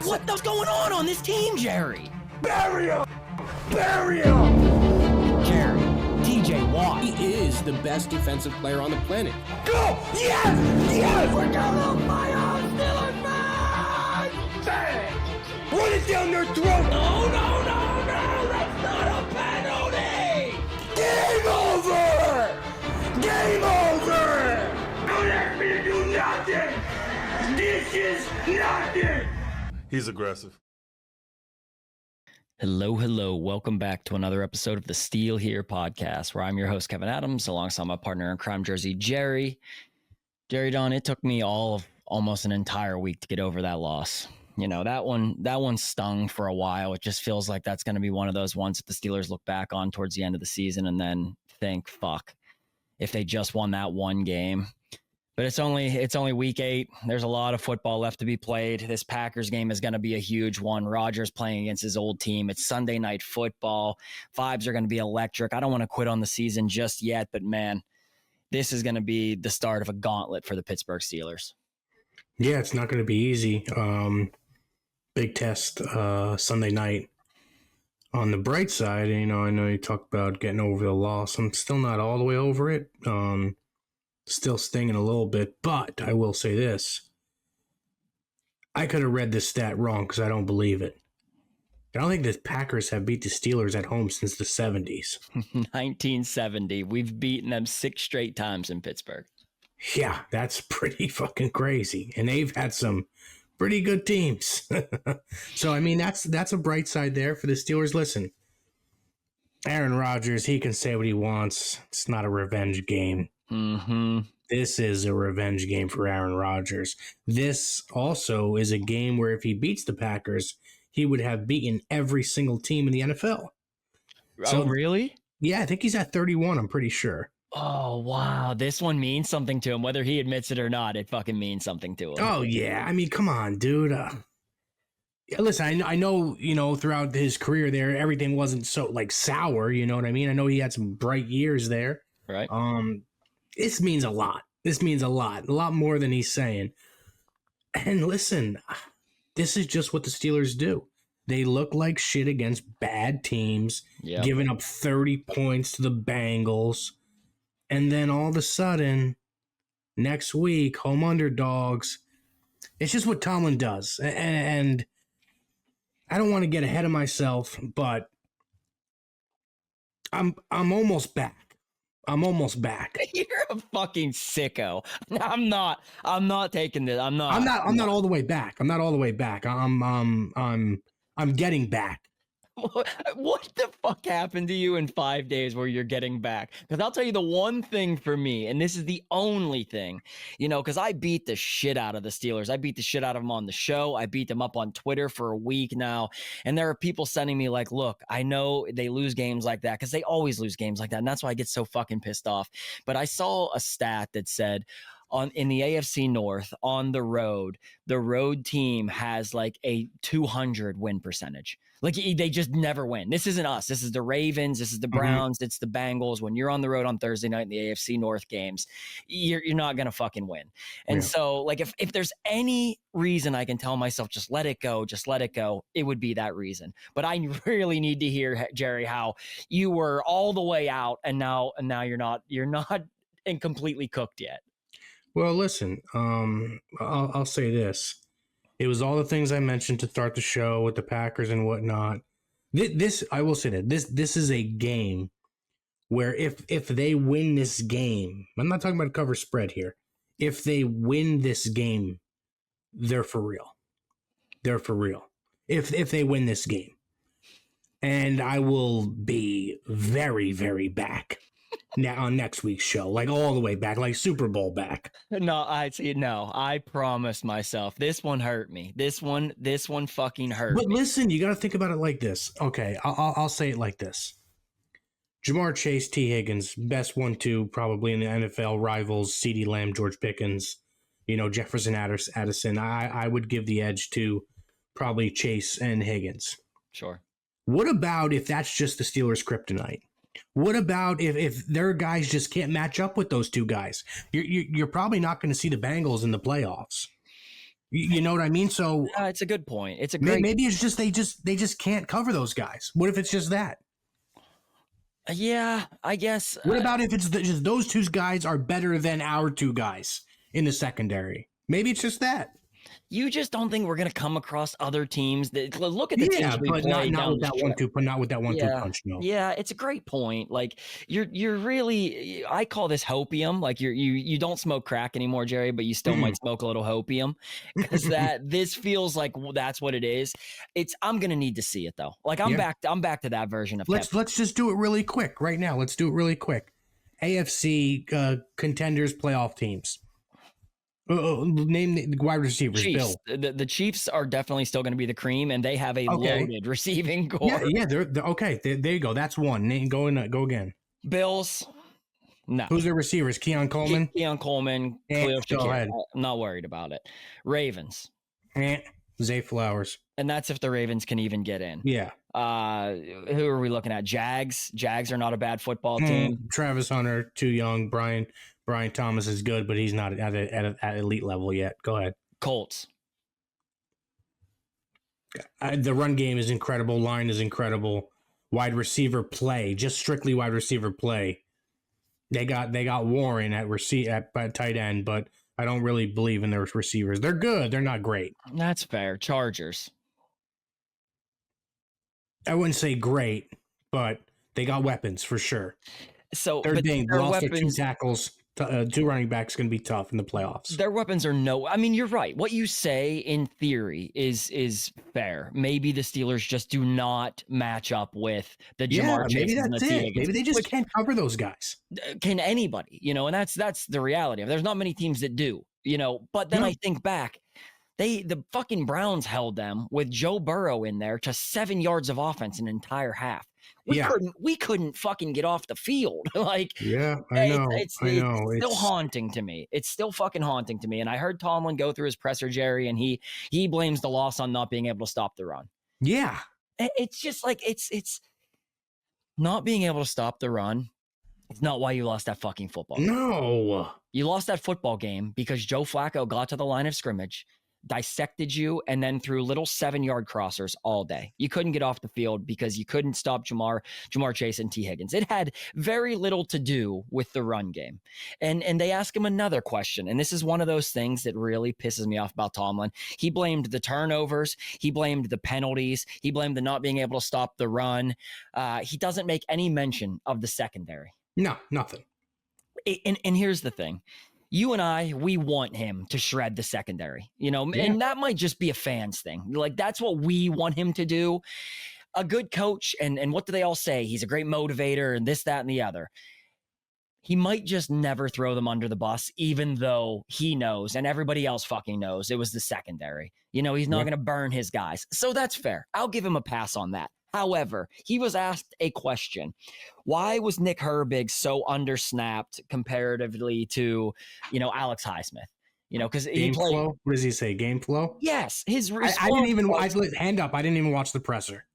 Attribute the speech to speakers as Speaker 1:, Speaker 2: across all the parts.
Speaker 1: What the fuck's going on this team, Jerry?
Speaker 2: Bury him! Bury him!
Speaker 1: Jerry, TJ Watt.
Speaker 3: He is the best defensive player on the planet.
Speaker 2: Go! Yes! Yes! We're going to fire! Steelers fans! Bang! Run it down their throat!
Speaker 1: No! That's not a penalty!
Speaker 2: Game over! Game over! Don't ask me to do nothing! This is nothing!
Speaker 4: He's aggressive.
Speaker 1: Hello. Welcome back to another episode of the Steel Here podcast, where I'm your host, Kevin Adams, alongside my partner in crime, Jersey, Jerry. Jerry Don, it took me almost an entire week to get over that loss. You know, that one stung for a while. It just feels like that's going to be one of those ones that the Steelers look back on towards the end of the season and then think, fuck, if they just won that one game. But it's only week 8. There's a lot of football left to be played. This Packers game is going to be a huge one. Rodgers playing against his old team. It's Sunday night football. Vibes are going to be electric. I don't want to quit on the season just yet, but man, this is going to be the start of a gauntlet for the Pittsburgh Steelers.
Speaker 5: Yeah, it's not going to be easy. Big test Sunday night. On the bright side, I know you talked about getting over the loss. I'm still not all the way over it. Still stinging a little bit, but I will say this. I could have read this stat wrong because I don't believe it. I don't think the Packers have beat the Steelers at home since the 70s.
Speaker 1: 1970. We've beaten them 6 straight times in Pittsburgh.
Speaker 5: Yeah, that's pretty fucking crazy. And they've had some pretty good teams. So, I mean, that's a bright side there for the Steelers. Listen, Aaron Rodgers, he can say what he wants. It's not a revenge game.
Speaker 1: Mm-hmm.
Speaker 5: This is a revenge game for Aaron Rodgers. This also is a game where if he beats the Packers, he would have beaten every single team in the NFL.
Speaker 1: So, really?
Speaker 5: Yeah, I think he's at 31, I'm pretty sure.
Speaker 1: Oh, wow. This one means something to him. Whether he admits it or not, it fucking means something to him.
Speaker 5: Oh, yeah. I mean, come on, dude. Yeah, listen, I know, throughout his career there, everything wasn't so, sour, you know what I mean? I know he had some bright years there.
Speaker 1: Right.
Speaker 5: This means a lot. This means a lot more than he's saying. And listen, this is just what the Steelers do. They look like shit against bad teams, giving up 30 points to the Bengals. And then all of a sudden, next week, home underdogs. It's just what Tomlin does. And I don't want to get ahead of myself, but I'm almost back. You're
Speaker 1: a fucking sicko. I'm not taking this. I'm not
Speaker 5: all the way back. I'm not all the way back. I'm getting back.
Speaker 1: What the fuck happened to you in 5 days where you're getting back? Because I'll tell you the one thing for me, and this is the only thing, because I beat the shit out of the Steelers. I beat the shit out of them on the show. I beat them up on Twitter for a week now. And there are people sending me like, look, I know they lose games like that because they always lose games like that. And that's why I get so fucking pissed off. But I saw a stat that said, in the AFC North, on the road team has like a 200 win percentage. Like they just never win. This isn't us. This is the Ravens. This is the Browns. It's the Bengals. When you're on the road on Thursday night in the AFC North games, you're not going to fucking win. And so if there's any reason I can tell myself, just let it go, it would be that reason. But I really need to hear, Jerry, how you were all the way out and now you're not and completely cooked yet.
Speaker 5: Well, listen, I'll say this. It was all the things I mentioned to start the show with the Packers and whatnot. This I will say that this is a game where if they win this game, I'm not talking about a cover spread here. If they win this game, they're for real. They're for real. If they win this game. And I will be very, very back. Now on next week's show, like all the way back, like Super Bowl back.
Speaker 1: No, I promised myself. This one hurt me. This one fucking hurt me.
Speaker 5: But listen, you got to think about it like this. Okay, I'll say it like this. Jamar Chase, T. Higgins, best 1-2 probably in the NFL, rivals CeeDee Lamb, George Pickens, Jefferson, Addison. I would give the edge to probably Chase and Higgins.
Speaker 1: Sure.
Speaker 5: What about if that's just the Steelers' kryptonite? What about if their guys just can't match up with those two guys? You're probably not going to see the Bengals in the playoffs. You know what I mean? So
Speaker 1: It's a good point. It's a great.
Speaker 5: maybe it's just they just can't cover those guys. What if it's just that?
Speaker 1: Yeah, I guess.
Speaker 5: What about if it's just those two guys are better than our two guys in the secondary? Maybe it's just that.
Speaker 1: You just don't think we're gonna come across other teams that look at the teams we
Speaker 5: but
Speaker 1: play
Speaker 5: not
Speaker 1: down
Speaker 5: with
Speaker 1: the
Speaker 5: that
Speaker 1: stretch.
Speaker 5: 1-2, but not with that 1-2
Speaker 1: Yeah,
Speaker 5: punch. No.
Speaker 1: yeah, it's a great point. Like you're really, I call this hopium. Like you don't smoke crack anymore, Jerry, but you still might smoke a little hopium because this feels like that's what it is. I'm gonna need to see it though. Like I'm back to that version of.
Speaker 5: Let's just do it really quick right now. Let's do it really quick. AFC contenders playoff teams. Name the wide receivers.
Speaker 1: Chiefs.
Speaker 5: Bill.
Speaker 1: The Chiefs are definitely still going to be the cream, and they have a loaded receiving core.
Speaker 5: Yeah, they're okay. There you go. That's one. Name, go again.
Speaker 1: Bills. No.
Speaker 5: Who's their receivers? Keon Coleman.
Speaker 1: Keon Coleman.
Speaker 5: Go ahead.
Speaker 1: I'm not worried about it. Ravens.
Speaker 5: Zay Flowers.
Speaker 1: And that's if the Ravens can even get in.
Speaker 5: Yeah.
Speaker 1: Who are we looking at? Jags. Jags are not a bad football team.
Speaker 5: Travis Hunter, too young. Brian Thomas is good, but he's not at elite level yet. Go ahead.
Speaker 1: Colts.
Speaker 5: The run game is incredible. Line is incredible. Wide receiver play, just strictly wide receiver play. They got Warren at tight end, but I don't really believe in their receivers. They're good. They're not great.
Speaker 1: That's fair. Chargers.
Speaker 5: I wouldn't say great, but they got weapons for sure.
Speaker 1: So
Speaker 5: their lost their 2 tackles. 2 running backs going to be tough in the playoffs.
Speaker 1: Their weapons are I mean, you're right. What you say in theory is fair. Maybe the Steelers just do not match up with the Jamar Chase.
Speaker 5: Maybe that's it. Maybe they just can't cover those guys.
Speaker 1: Can anybody, and that's the reality of it. There's not many teams that do, but then I think back, the fucking Browns held them with Joe Burrow in there to 7 yards of offense an entire half. We couldn't fucking get off the field. Like,
Speaker 5: yeah, I know.
Speaker 1: It's still haunting to me. It's still fucking haunting to me. And I heard Tomlin go through his presser, Jerry, and he blames the loss on not being able to stop the run.
Speaker 5: Yeah.
Speaker 1: It's just like, it's not being able to stop the run. It's not why you lost that fucking football game.
Speaker 5: No.
Speaker 1: You lost that football game because Joe Flacco got to the line of scrimmage, dissected you, and then threw little 7-yard crossers all day. You couldn't get off the field because you couldn't stop Jamar Chase and T. Higgins. It had very little to do with the run game. And they ask him another question, and this is one of those things that really pisses me off about Tomlin. He blamed the turnovers. He blamed the penalties. He blamed the not being able to stop the run. He doesn't make any mention of the secondary.
Speaker 5: No, nothing.
Speaker 1: And here's the thing. You and I, we want him to shred the secondary, and that might just be a fans thing. Like, that's what we want him to do. A good coach, and what do they all say? He's a great motivator and this, that, and the other. He might just never throw them under the bus, even though he knows and everybody else fucking knows it was the secondary. He's not going to burn his guys. So that's fair. I'll give him a pass on that. However, he was asked a question. Why was Nick Herbig so undersnapped comparatively to, Alex Highsmith? Because he played.
Speaker 5: Flow? What does he say? Game flow?
Speaker 1: Yes. His response
Speaker 5: I didn't even hand up. I didn't even watch the presser.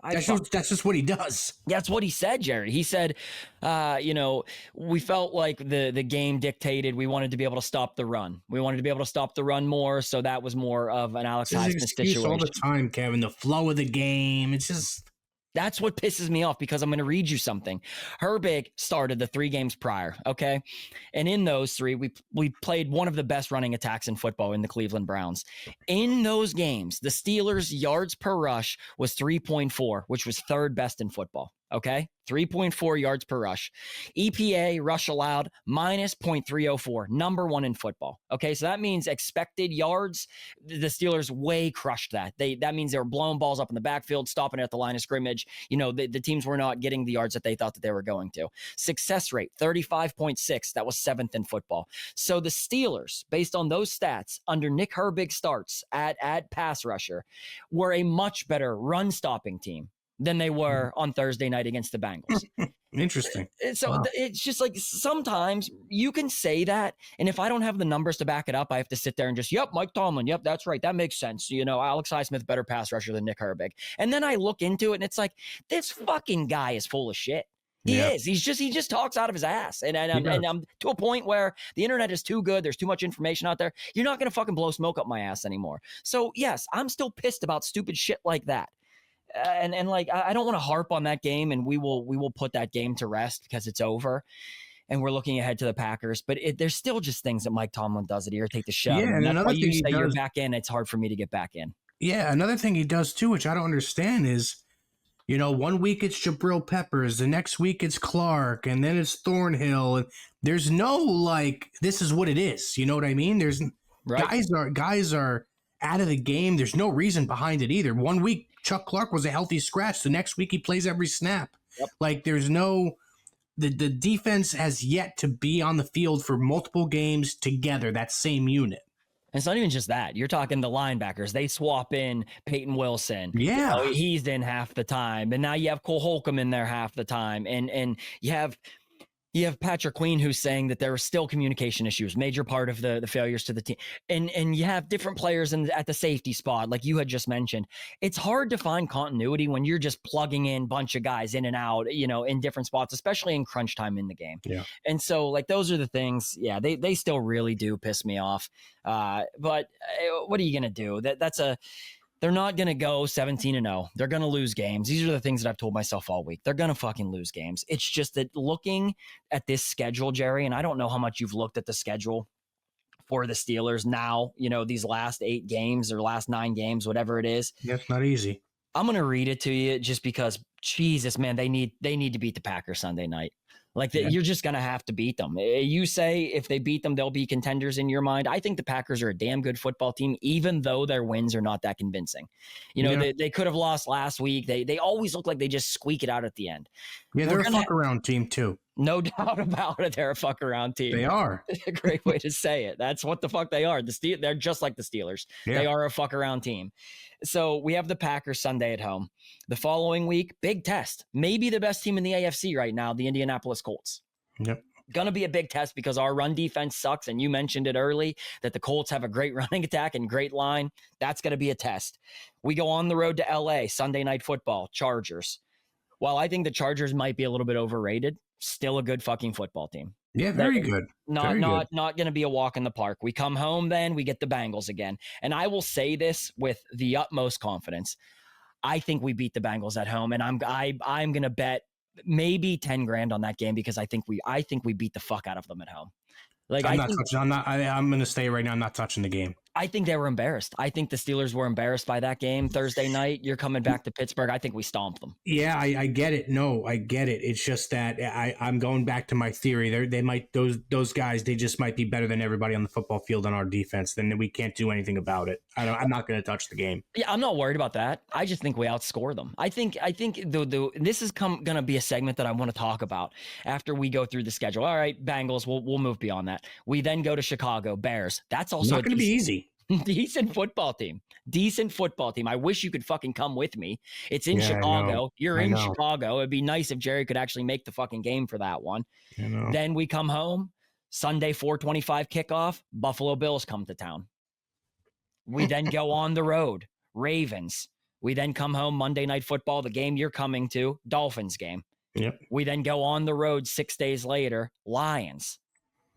Speaker 5: That's just what he does.
Speaker 1: That's what he said, Jerry. He said, we felt like the game dictated. We wanted to be able to stop the run. We wanted to be able to stop the run more. So that was more of an Alex Highsmith situation.
Speaker 5: All the time, Kevin. The flow of the game. It's just.
Speaker 1: That's what pisses me off, because I'm going to read you something. Herbig started the 3 games prior, okay? And in those 3, we played one of the best running attacks in football in the Cleveland Browns. In those games, the Steelers' yards per rush was 3.4, which was 3rd best in football, okay? 3.4 yards per rush. EPA, rush allowed, minus 0.304, number 1 in football. Okay, so that means expected yards, the Steelers way crushed that. That means they were blowing balls up in the backfield, stopping at the line of scrimmage. The teams were not getting the yards that they thought that they were going to. Success rate, 35.6. That was 7th in football. So the Steelers, based on those stats, under Nick Herbig starts at pass rusher, were a much better run-stopping team than they were on Thursday night against the Bengals.
Speaker 5: Interesting.
Speaker 1: So
Speaker 5: Wow.
Speaker 1: It's just like, sometimes you can say that, and if I don't have the numbers to back it up, I have to sit there and just, yep, Mike Tomlin, yep, that's right, that makes sense. Alex Highsmith, better pass rusher than Nick Herbig. And then I look into it, and it's like, this fucking guy is full of shit. He
Speaker 5: Yeah.
Speaker 1: is. He just talks out of his ass. And
Speaker 5: He does.
Speaker 1: I'm to a point where the internet is too good. There's too much information out there. You're not going to fucking blow smoke up my ass anymore. So yes, I'm still pissed about stupid shit like that. And like, I don't want to harp on that game, and we will put that game to rest because it's over and we're looking ahead to the Packers. But there's still just things that Mike Tomlin does that irritate the shit out of
Speaker 5: Yeah,
Speaker 1: me.
Speaker 5: and
Speaker 1: That's
Speaker 5: another
Speaker 1: why
Speaker 5: thing
Speaker 1: you
Speaker 5: he
Speaker 1: say you're
Speaker 5: does-
Speaker 1: back in. It's hard for me to get back in.
Speaker 5: Yeah, another thing he does too, which I don't understand, is, you know, one week it's Jabril Peppers, the next week it's Clark, and then it's Thornhill, and there's no like, this is what it is. You know what I mean? There's
Speaker 1: Right.
Speaker 5: guys are out of the game. There's no reason behind it either. One week Chuck Clark was a healthy scratch. The next week he plays every snap.
Speaker 1: Yep.
Speaker 5: Like there's no the defense has yet to be on the field for multiple games together. That same unit.
Speaker 1: And it's not even just that. You're talking the linebackers. They swap in Peyton Wilson.
Speaker 5: Yeah.
Speaker 1: You know, he's in half the time. And now you have Cole Holcomb in there half the time. And you have Patrick Queen, who's saying that there are still communication issues, major part of the failures to the team. And you have different players at the safety spot, like you had just mentioned. It's hard to find continuity when you're just plugging in a bunch of guys in and out, you know, in different spots, especially in crunch time in the game.
Speaker 5: Yeah.
Speaker 1: And so, like, those are the things. Yeah, they still really do piss me off. But what are you gonna do? They're not going to go 17-0. They're going to lose games. These are the things that I've told myself all week. They're going to fucking lose games. It's just that looking at this schedule, Jerry, and I don't know how much you've looked at the schedule for the Steelers now, you know, these last 8 games or last 9 games, whatever it is.
Speaker 5: Yeah, it's not easy.
Speaker 1: I'm going to read it to you just because, Jesus, man, they need to beat the Packers Sunday night. Like, you're just going to have to beat them. You say if they beat them, they'll be contenders in your mind. I think the Packers are a damn good football team, even though their wins are not that convincing. You know, they could have lost last week. They always look like they just squeak it out at the end.
Speaker 5: Yeah, they're a fuck-around team, too.
Speaker 1: No doubt about it. They're a fuck-around team.
Speaker 5: They are.
Speaker 1: A great way to say it. That's what the fuck they are. They're just like the Steelers.
Speaker 5: Yeah.
Speaker 1: They are a fuck-around team. So we have the Packers Sunday at home. The following week, big test. Maybe the best team in the AFC right now, the Indianapolis Colts.
Speaker 5: Yep.
Speaker 1: Going to be a big test because our run defense sucks. And you mentioned it early that the Colts have a great running attack and great line. That's going to be a test. We go on the road to LA, Sunday Night Football, Chargers. While I think the Chargers might be a little bit overrated, still a good fucking football team.
Speaker 5: Yeah, very good.
Speaker 1: Not going to be a walk in the park. We come home, then we get the Bengals again. And I will say this with the utmost confidence. I think we beat the Bengals at home, and I'm going to bet maybe 10 grand on that game because I think we beat the fuck out of them at home. Like I'm going to stay right now. I'm not touching the game. I think they were embarrassed. I think the Steelers were embarrassed by that game Thursday night. You're coming back to Pittsburgh. I think we stomped them. Yeah,
Speaker 5: I get it. No, I get it. It's just that I'm going back to my theory. They might those guys. They just might be better than everybody on the football field on our defense. Then we can't do anything about it. I'm not going to touch the game.
Speaker 1: Yeah, I'm not worried about that. I just think we outscore them. I think this is going to be a segment that I want to talk about after we go through the schedule. All right, Bengals. We'll move beyond that. We then go to Chicago Bears. That's also
Speaker 5: not going to be easy.
Speaker 1: Decent football team. I wish you could fucking come with me. It's in Chicago. You're in Chicago. It'd be nice if Jerry could actually make the fucking game for that one. Then we come home. Sunday 4:25 kickoff. Buffalo Bills come to town. We then go on the road. Ravens. We then come home Monday Night Football, the game you're coming to. Dolphins game.
Speaker 5: Yep.
Speaker 1: We then go on the road 6 days later. Lions.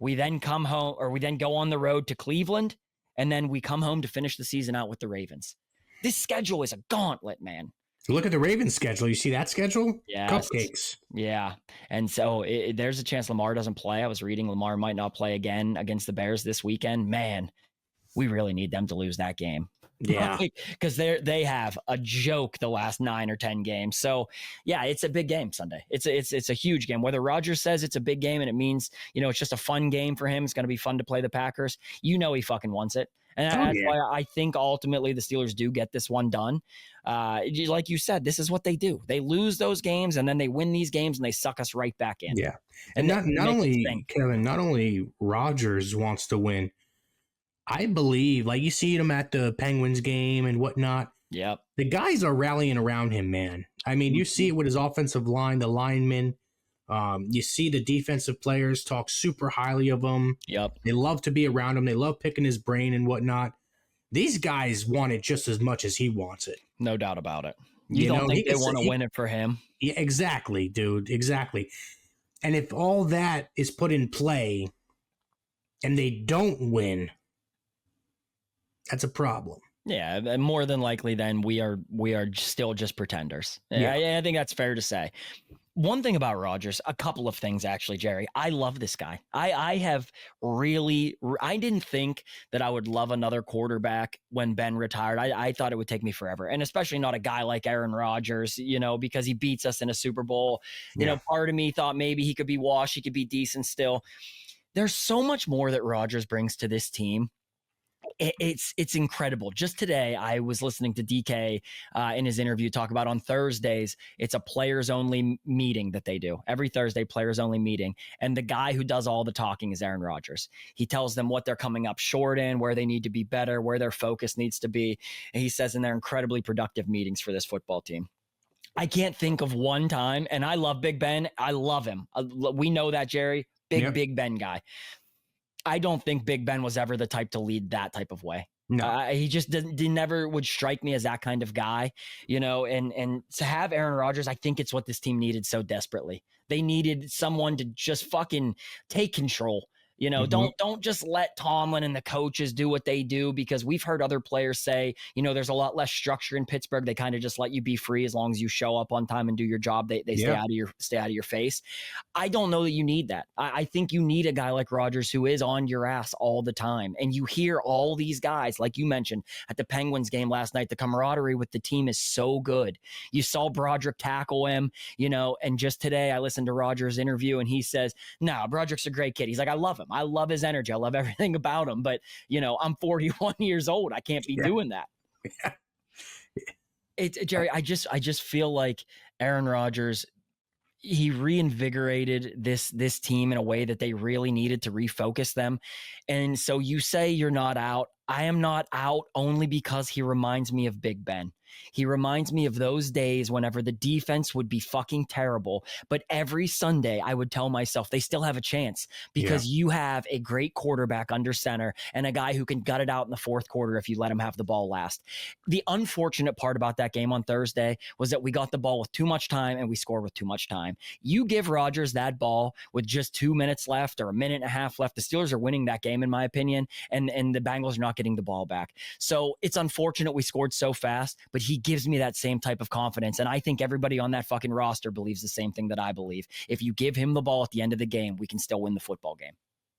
Speaker 1: We then come home, or we then go on the road to Cleveland. And then we come home to finish the season out with the Ravens. This schedule is a gauntlet, man.
Speaker 5: Look at the Ravens schedule. You see that schedule?
Speaker 1: Yeah.
Speaker 5: Cupcakes.
Speaker 1: Yeah. And so there's a chance Lamar doesn't play. I was reading Lamar might not play again against the Bears this weekend. Man, we really need them to lose that game.
Speaker 5: Yeah.
Speaker 1: Because they have a joke the last 9 or 10 games. So yeah, it's a big game Sunday. It's a huge game. Whether Rodgers says it's a big game and it means, you know, it's just a fun game for him. It's going to be fun to play the Packers. You know, he fucking wants it. And that's why I think ultimately the Steelers do get this one done. Like you said, this is what they do. They lose those games and then they win these games and they suck us right back in.
Speaker 5: Yeah. And not only Kevin, not only Rodgers wants to win, I believe, like you see him at the Penguins game and whatnot.
Speaker 1: Yep.
Speaker 5: The guys are rallying around him, man. I mean, you see it with his offensive line, the linemen. You see the defensive players talk super highly of him.
Speaker 1: Yep.
Speaker 5: They love to be around him. They love picking his brain and whatnot. These guys want it just as much as he wants it.
Speaker 1: No doubt about it. You don't think
Speaker 5: he
Speaker 1: they
Speaker 5: can
Speaker 1: want to
Speaker 5: say,
Speaker 1: win it for him?
Speaker 5: yeah, exactly, dude, exactly. And if all that is put in play and they don't win, that's a problem.
Speaker 1: Yeah, more than likely, then we are still just pretenders.
Speaker 5: Yeah.
Speaker 1: I think that's fair to say. One thing about Rodgers, a couple of things actually, Jerry. I love this guy. I have really, I didn't think that I would love another quarterback when Ben retired. I thought it would take me forever, and especially not a guy like Aaron Rodgers, because he beats us in a Super Bowl. Part of me thought maybe he could be washed, he could be decent still. There's so much more that Rodgers brings to this team. It's incredible. Just today, I was listening to DK in his interview talk about on Thursdays, it's a players only meeting that they do. Every Thursday, players only meeting. And the guy who does all the talking is Aaron Rodgers. He tells them what they're coming up short in, where they need to be better, where their focus needs to be. And he says, and they're incredibly productive meetings for this football team. I can't think of one time, and I love Big Ben. I love him. We know that, Jerry. Big Ben guy. I don't think Big Ben was ever the type to lead that type of way.
Speaker 5: No.
Speaker 1: He just never would strike me as that kind of guy, and to have Aaron Rodgers, I think it's what this team needed so desperately. They needed someone to just fucking take control. Don't just let Tomlin and the coaches do what they do, because we've heard other players say, there's a lot less structure in Pittsburgh. They kind of just let you be free as long as you show up on time and do your job. They stay out of your face. I don't know that you need that. I think you need a guy like Rodgers who is on your ass all the time. And you hear all these guys, like you mentioned at the Penguins game last night, the camaraderie with the team is so good. You saw Broderick tackle him, and just today I listened to Rodgers' interview and he says, "No, Broderick's a great kid." He's like, "I love him. I love his energy. I love everything about him. But, I'm 41 years old. I can't be doing that." Yeah. Jerry, I just feel like Aaron Rodgers, he reinvigorated this team in a way that they really needed to refocus them. And so you say you're not out. I am not out only because he reminds me of Big Ben. He reminds me of those days whenever the defense would be fucking terrible, but every Sunday I would tell myself they still have a chance because you have a great quarterback under center and a guy who can gut it out in the fourth quarter if you let him have the ball last. The unfortunate part about that game on Thursday was that we got the ball with too much time and we scored with too much time. You give Rodgers that ball with just 2 minutes left or a minute and a half left, the Steelers are winning that game in my opinion, and the Bengals are not getting the ball back. So it's unfortunate we scored so fast, but he gives me that same type of confidence. And I think everybody on that fucking roster believes the same thing that I believe. If you give him the ball at the end of the game, we can still win the football game.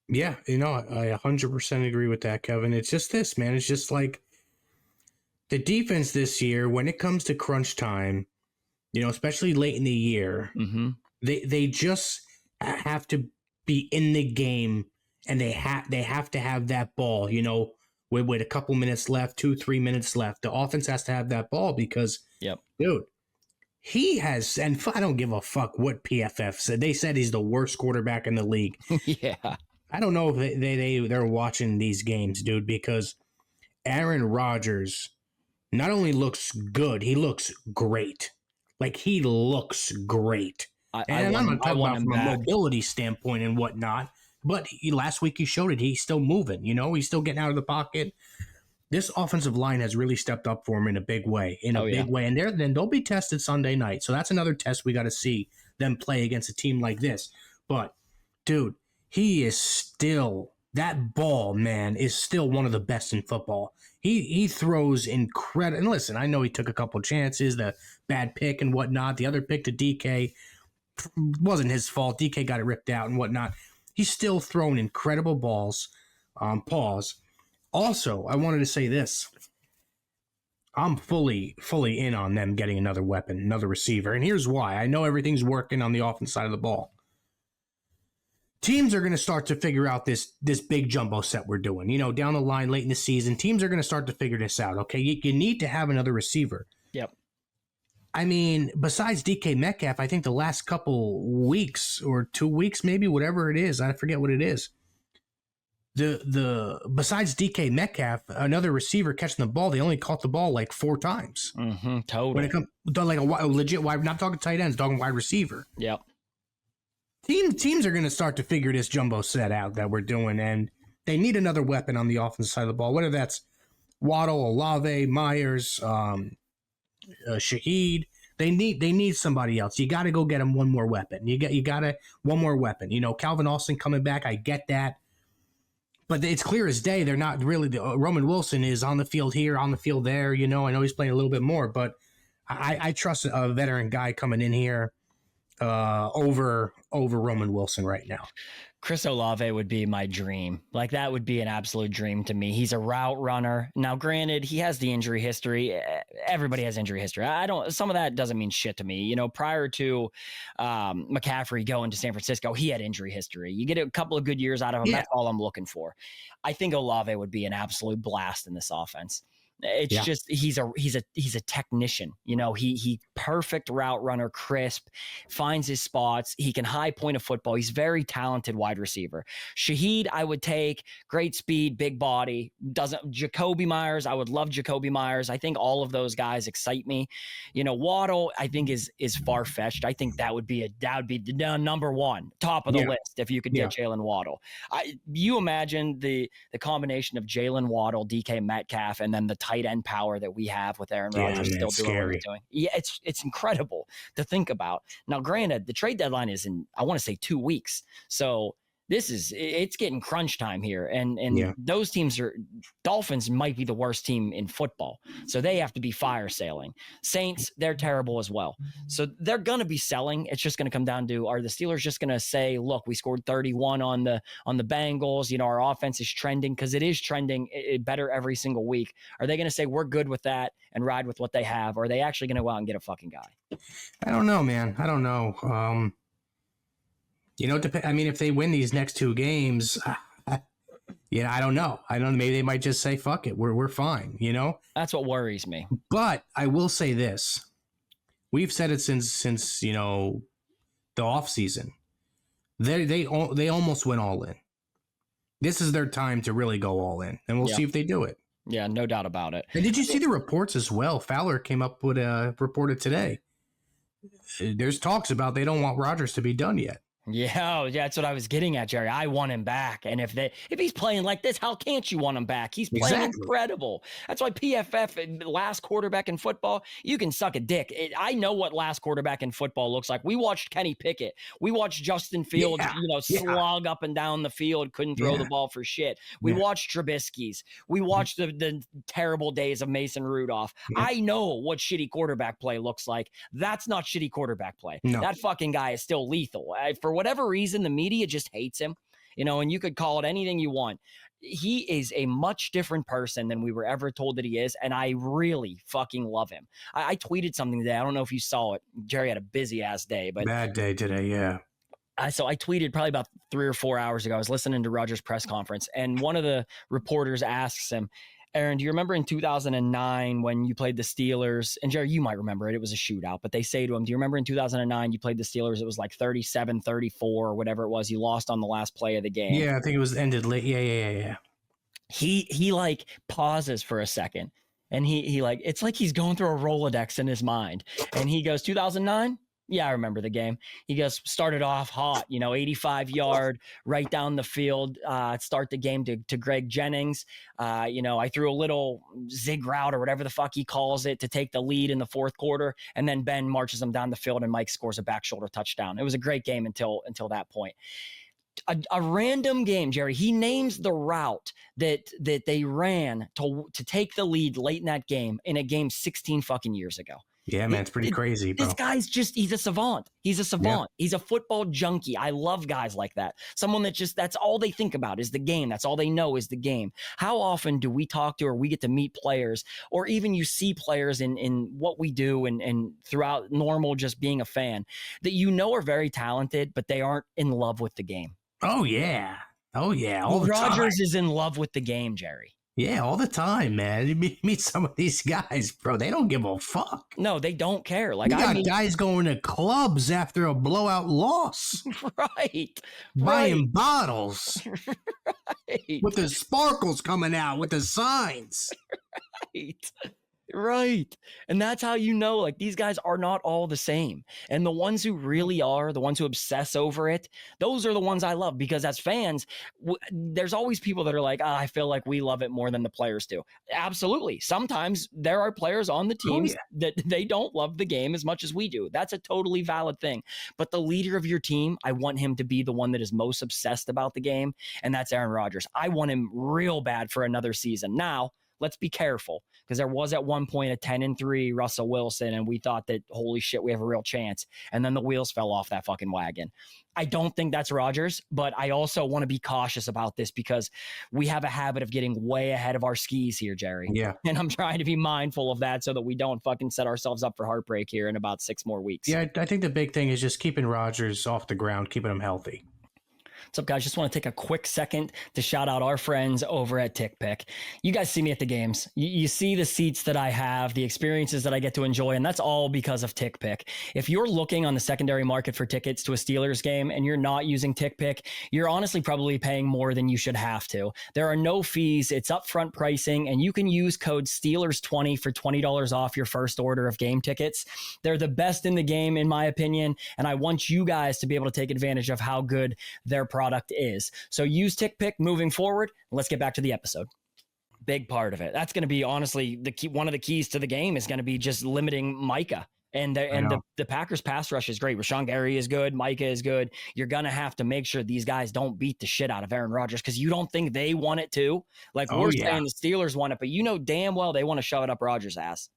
Speaker 5: Yeah, I 100% agree with that, Kevin. It's just this, man. It's just like the defense this year, when it comes to crunch time, especially late in the year, they just have to be in the game, and they have to have that ball, with a couple minutes left, 2-3 minutes left. The offense has to have that ball because, dude, he has, and I don't give a fuck what PFF said. They said he's the worst quarterback in the league.
Speaker 1: Yeah.
Speaker 5: I don't know if they're watching these games, dude, because Aaron Rodgers not only looks good, he looks great. Like, he looks great. I'm not talking about from a mobility standpoint and whatnot. But last week he showed it. He's still moving, He's still getting out of the pocket. This offensive line has really stepped up for him in a big way, big way. And then they'll be tested Sunday night. So that's another test we got to see them play against a team like this. But, dude, he is still, that ball, man, is still one of the best in football. He throws incredible. And listen, I know he took a couple chances, the bad pick and whatnot. The other pick to DK wasn't his fault. DK got it ripped out and whatnot. He's still throwing incredible balls. Pause. Also, I wanted to say this. I'm fully in on them getting another weapon, another receiver. And here's why. I know everything's working on the offense side of the ball. Teams are going to start to figure out this big jumbo set we're doing. Down the line, late in the season, teams are going to start to figure this out, okay? You need to have another receiver.
Speaker 1: Yep.
Speaker 5: I mean, besides DK Metcalf, I think the last couple weeks or 2 weeks, maybe, whatever it is, I forget what it is. Besides DK Metcalf, another receiver catching the ball, they only caught the ball like 4 times.
Speaker 1: Totally.
Speaker 5: When it comes to like a legit wide, not talking tight ends, talking wide receiver.
Speaker 1: Yep.
Speaker 5: Teams are going to start to figure this jumbo set out that we're doing, and they need another weapon on the offensive side of the ball, whether that's Waddle, Olave, Myers, Shaheed. They need somebody else. You got to go get them one more weapon. You got to one more weapon. Calvin Austin coming back. I get that, but it's clear as day they're not really. Roman Wilson is on the field here, on the field there. I know he's playing a little bit more, but I trust a veteran guy coming in here over Roman Wilson right now.
Speaker 1: Chris Olave would be my dream. Like, that would be an absolute dream to me. He's a route runner. Now, granted, he has the injury history. Everybody has injury history. Some of that doesn't mean shit to me. Prior to McCaffrey going to San Francisco, he had injury history. You get a couple of good years out of him. Yeah. That's all I'm looking for. I think Olave would be an absolute blast in this offense. It's just he's a technician. He perfect route runner, crisp, finds his spots. He can high point a football. He's very talented wide receiver. Shaheed, I would take, great speed, big body. Jacoby Myers, I would love Jacoby Myers. I think all of those guys excite me. Waddle, I think is far fetched. I think that would be the number one, top of the list if you could get Jalen Waddle. You imagine the combination of Jalen Waddle, DK Metcalf, and then the tight end power that we have with Aaron Rodgers still doing what he's doing. Yeah, it's incredible to think about. Now, granted, the trade deadline is in, I want to say, 2 weeks. So it's getting crunch time here. And those teams Dolphins might be the worst team in football. So they have to be fire sailing. Saints, they're terrible as well. So they're going to be selling. It's just going to come down to, are the Steelers just going to say, look, we scored 31 on the Bengals. Our offense is trending, because it is trending better every single week. Are they going to say we're good with that and ride with what they have? Or are they actually going to go out and get a fucking guy?
Speaker 5: I don't know, man. I don't know. If they win these next 2 games, I don't know. Maybe they might just say, fuck it. We're fine.
Speaker 1: That's what worries me.
Speaker 5: But I will say this. We've said it since the off season. They almost went all in. This is their time to really go all in, and we'll see if they do it.
Speaker 1: Yeah, no doubt about it.
Speaker 5: And did you see the reports as well? Fowler came up with reported today. There's talks about they don't want Rodgers to be done yet.
Speaker 1: Yeah, that's what I was getting at, Jerry. I want him back. And if he's playing like this, how can't you want him back? He's playing incredible. That's why PFF, last quarterback in football, you can suck a dick. I know what last quarterback in football looks like. We watched Kenny Pickett. We watched Justin Fields, slog up and down the field, couldn't throw the ball for shit. We watched Trubisky's. We watched the terrible days of Mason Rudolph. I know what shitty quarterback play looks like. That's not shitty quarterback play. No. That fucking guy is still lethal. For whatever reason, the media just hates him, and you could call it anything you want. He is a much different person than we were ever told that he is, and I really fucking love him. I tweeted something today. I don't know if you saw it. Jerry had a busy-ass day. But
Speaker 5: bad day today, yeah.
Speaker 1: So I tweeted probably about 3 or 4 hours ago. I was listening to Rodgers' press conference, and one of the reporters asks him, Aaron, do you remember in 2009 when you played the Steelers? And Jerry, you might remember it. It was a shootout. But they say to him, do you remember in 2009 you played the Steelers? It was like 37-34 or whatever it was. You lost on the last play of the game.
Speaker 5: Yeah, I think it was ended late. Yeah.
Speaker 1: He like pauses for a second. And he like, it's like he's going through a Rolodex in his mind. And he goes, 2009? Yeah, I remember the game. He goes, started off hot, 85-yard, right down the field, start the game to Greg Jennings. I threw a little zig route or whatever the fuck he calls it to take the lead in the fourth quarter. And then Ben marches him down the field and Mike scores a back shoulder touchdown. It was a great game until that point. A random game, Jerry. He names the route that they ran to take the lead late in that game in a game 16 fucking years ago.
Speaker 5: Yeah, man, it's pretty crazy, bro.
Speaker 1: This guy's he's a savant. He's a savant. Yeah. He's a football junkie. I love guys like that. Someone that that's all they think about is the game. That's all they know is the game. How often do we talk to or we get to meet players, or even you see players in what we do and throughout normal just being a fan that are very talented, but they aren't in love with the game?
Speaker 5: Oh, yeah. All the time.
Speaker 1: Rodgers is in love with the game, Jerry.
Speaker 5: Yeah, all the time, man. You meet some of these guys, bro. They don't give a fuck.
Speaker 1: No, they don't care. Like,
Speaker 5: you got guys going to clubs after a blowout loss.
Speaker 1: Right.
Speaker 5: Buying bottles.
Speaker 1: Right.
Speaker 5: With the sparkles coming out, with the signs.
Speaker 1: Right. Right. And that's how you know, like, these guys are not all the same. And the ones who really are, the ones who obsess over it, those are the ones I love, because as fans, there's always people that are like, I feel like we love it more than the players do. Absolutely. Sometimes there are players on the teams that they don't love the game as much as we do. That's a totally valid thing. But the leader of your team, I want him to be the one that is most obsessed about the game. And that's Aaron Rodgers. I want him real bad for another season. Now, let's be careful, because there was at one point a 10-3 Russell Wilson, and we thought that, holy shit, we have a real chance. And then the wheels fell off that fucking wagon. I don't think that's Rodgers, but I also want to be cautious about this, because we have a habit of getting way ahead of our skis here, Jerry.
Speaker 5: Yeah.
Speaker 1: And I'm trying to be mindful of that so that we don't fucking set ourselves up for heartbreak here in about 6 more weeks.
Speaker 5: Yeah, I think the big thing is just keeping Rodgers off the ground, keeping him healthy.
Speaker 1: What's up, guys? Just want to take a quick second to shout out our friends over at TickPick. You guys see me at the games. You see the seats that I have, the experiences that I get to enjoy, and that's all because of TickPick. If you're looking on the secondary market for tickets to a Steelers game and you're not using TickPick, you're honestly probably paying more than you should have to. There are no fees. It's upfront pricing, and you can use code STEELERS20 for $20 off your first order of game tickets. They're the best in the game, in my opinion, and I want you guys to be able to take advantage of how good their product is. So use TickPick moving forward. Let's get back to the episode. Big part of it. That's going to be, honestly, the key. One of the keys to the game is going to be just limiting Micah. And the Packers pass rush is great. Rashawn Gary is good. Micah is good. You're going to have to make sure these guys don't beat the shit out of Aaron Rodgers, because you don't think they want it too. Like, we're saying the Steelers want it, but you know damn well they want to shove it up Rodgers' ass.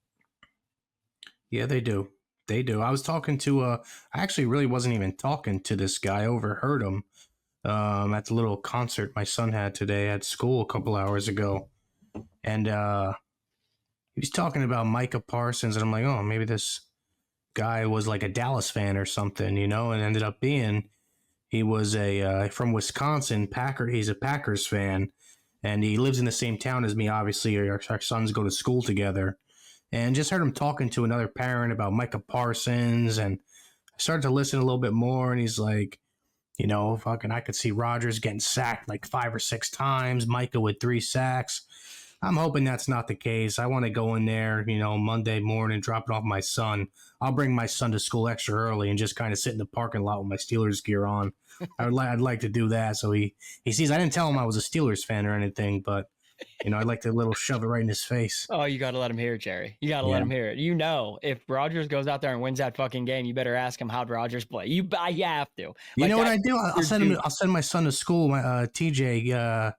Speaker 5: Yeah, they do. They do. I was talking to I actually really wasn't even talking to this guy. I overheard him at the little concert my son had today at school a couple hours ago. And he was talking about Micah Parsons, and I'm like, oh, maybe this guy was like a Dallas fan or something, you know, and ended up being, he was from Wisconsin, he's a Packers fan, and he lives in the same town as me, obviously. Our sons go to school together. And just heard him talking to another parent about Micah Parsons, and I started to listen a little bit more, and he's like, you know, fucking, I could see Rodgers getting sacked like 5 or 6 times, Micah with 3 sacks. I'm hoping that's not the case. I want to go in there, you know, Monday morning, drop it off my son. I'll bring my son to school extra early and just kind of sit in the parking lot with my Steelers gear on. I'd like to do that, so he sees. I didn't tell him I was a Steelers fan or anything, but you know, I'd like to shove it right in his face.
Speaker 1: Oh, you got to let him hear it, Jerry. You got to let him hear it. You know, if Rodgers goes out there and wins that fucking game, you better ask him how'd Rodgers play. You have to.
Speaker 5: You know what I do? I'll send my son to school. My TJ, I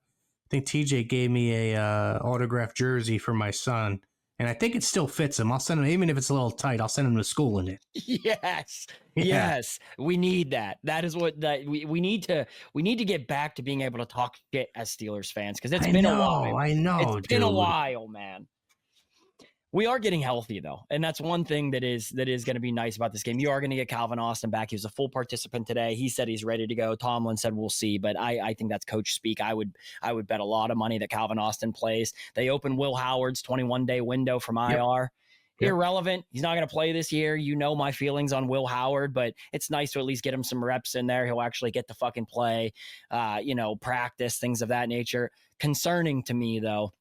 Speaker 5: think TJ gave me a autographed jersey for my son, and I think it still fits him. I'll send him, even if it's a little tight. I'll send him to school in it.
Speaker 1: Yes. Yes, we need that. That is what we need to get back to being able to talk shit as Steelers fans, because it's been a while.
Speaker 5: I know.
Speaker 1: It's been a while, man. We are getting healthy, though, and that's one thing that is going to be nice about this game. You are going to get Calvin Austin back. He was a full participant today. He said he's ready to go. Tomlin said we'll see, but I think that's coach speak. I would bet a lot of money that Calvin Austin plays. They open Will Howard's 21-day window from IR. Yep. Irrelevant. He's not going to play this year. You know my feelings on Will Howard, but it's nice to at least get him some reps in there. He'll actually get to fucking play, practice, things of that nature. Concerning to me, though,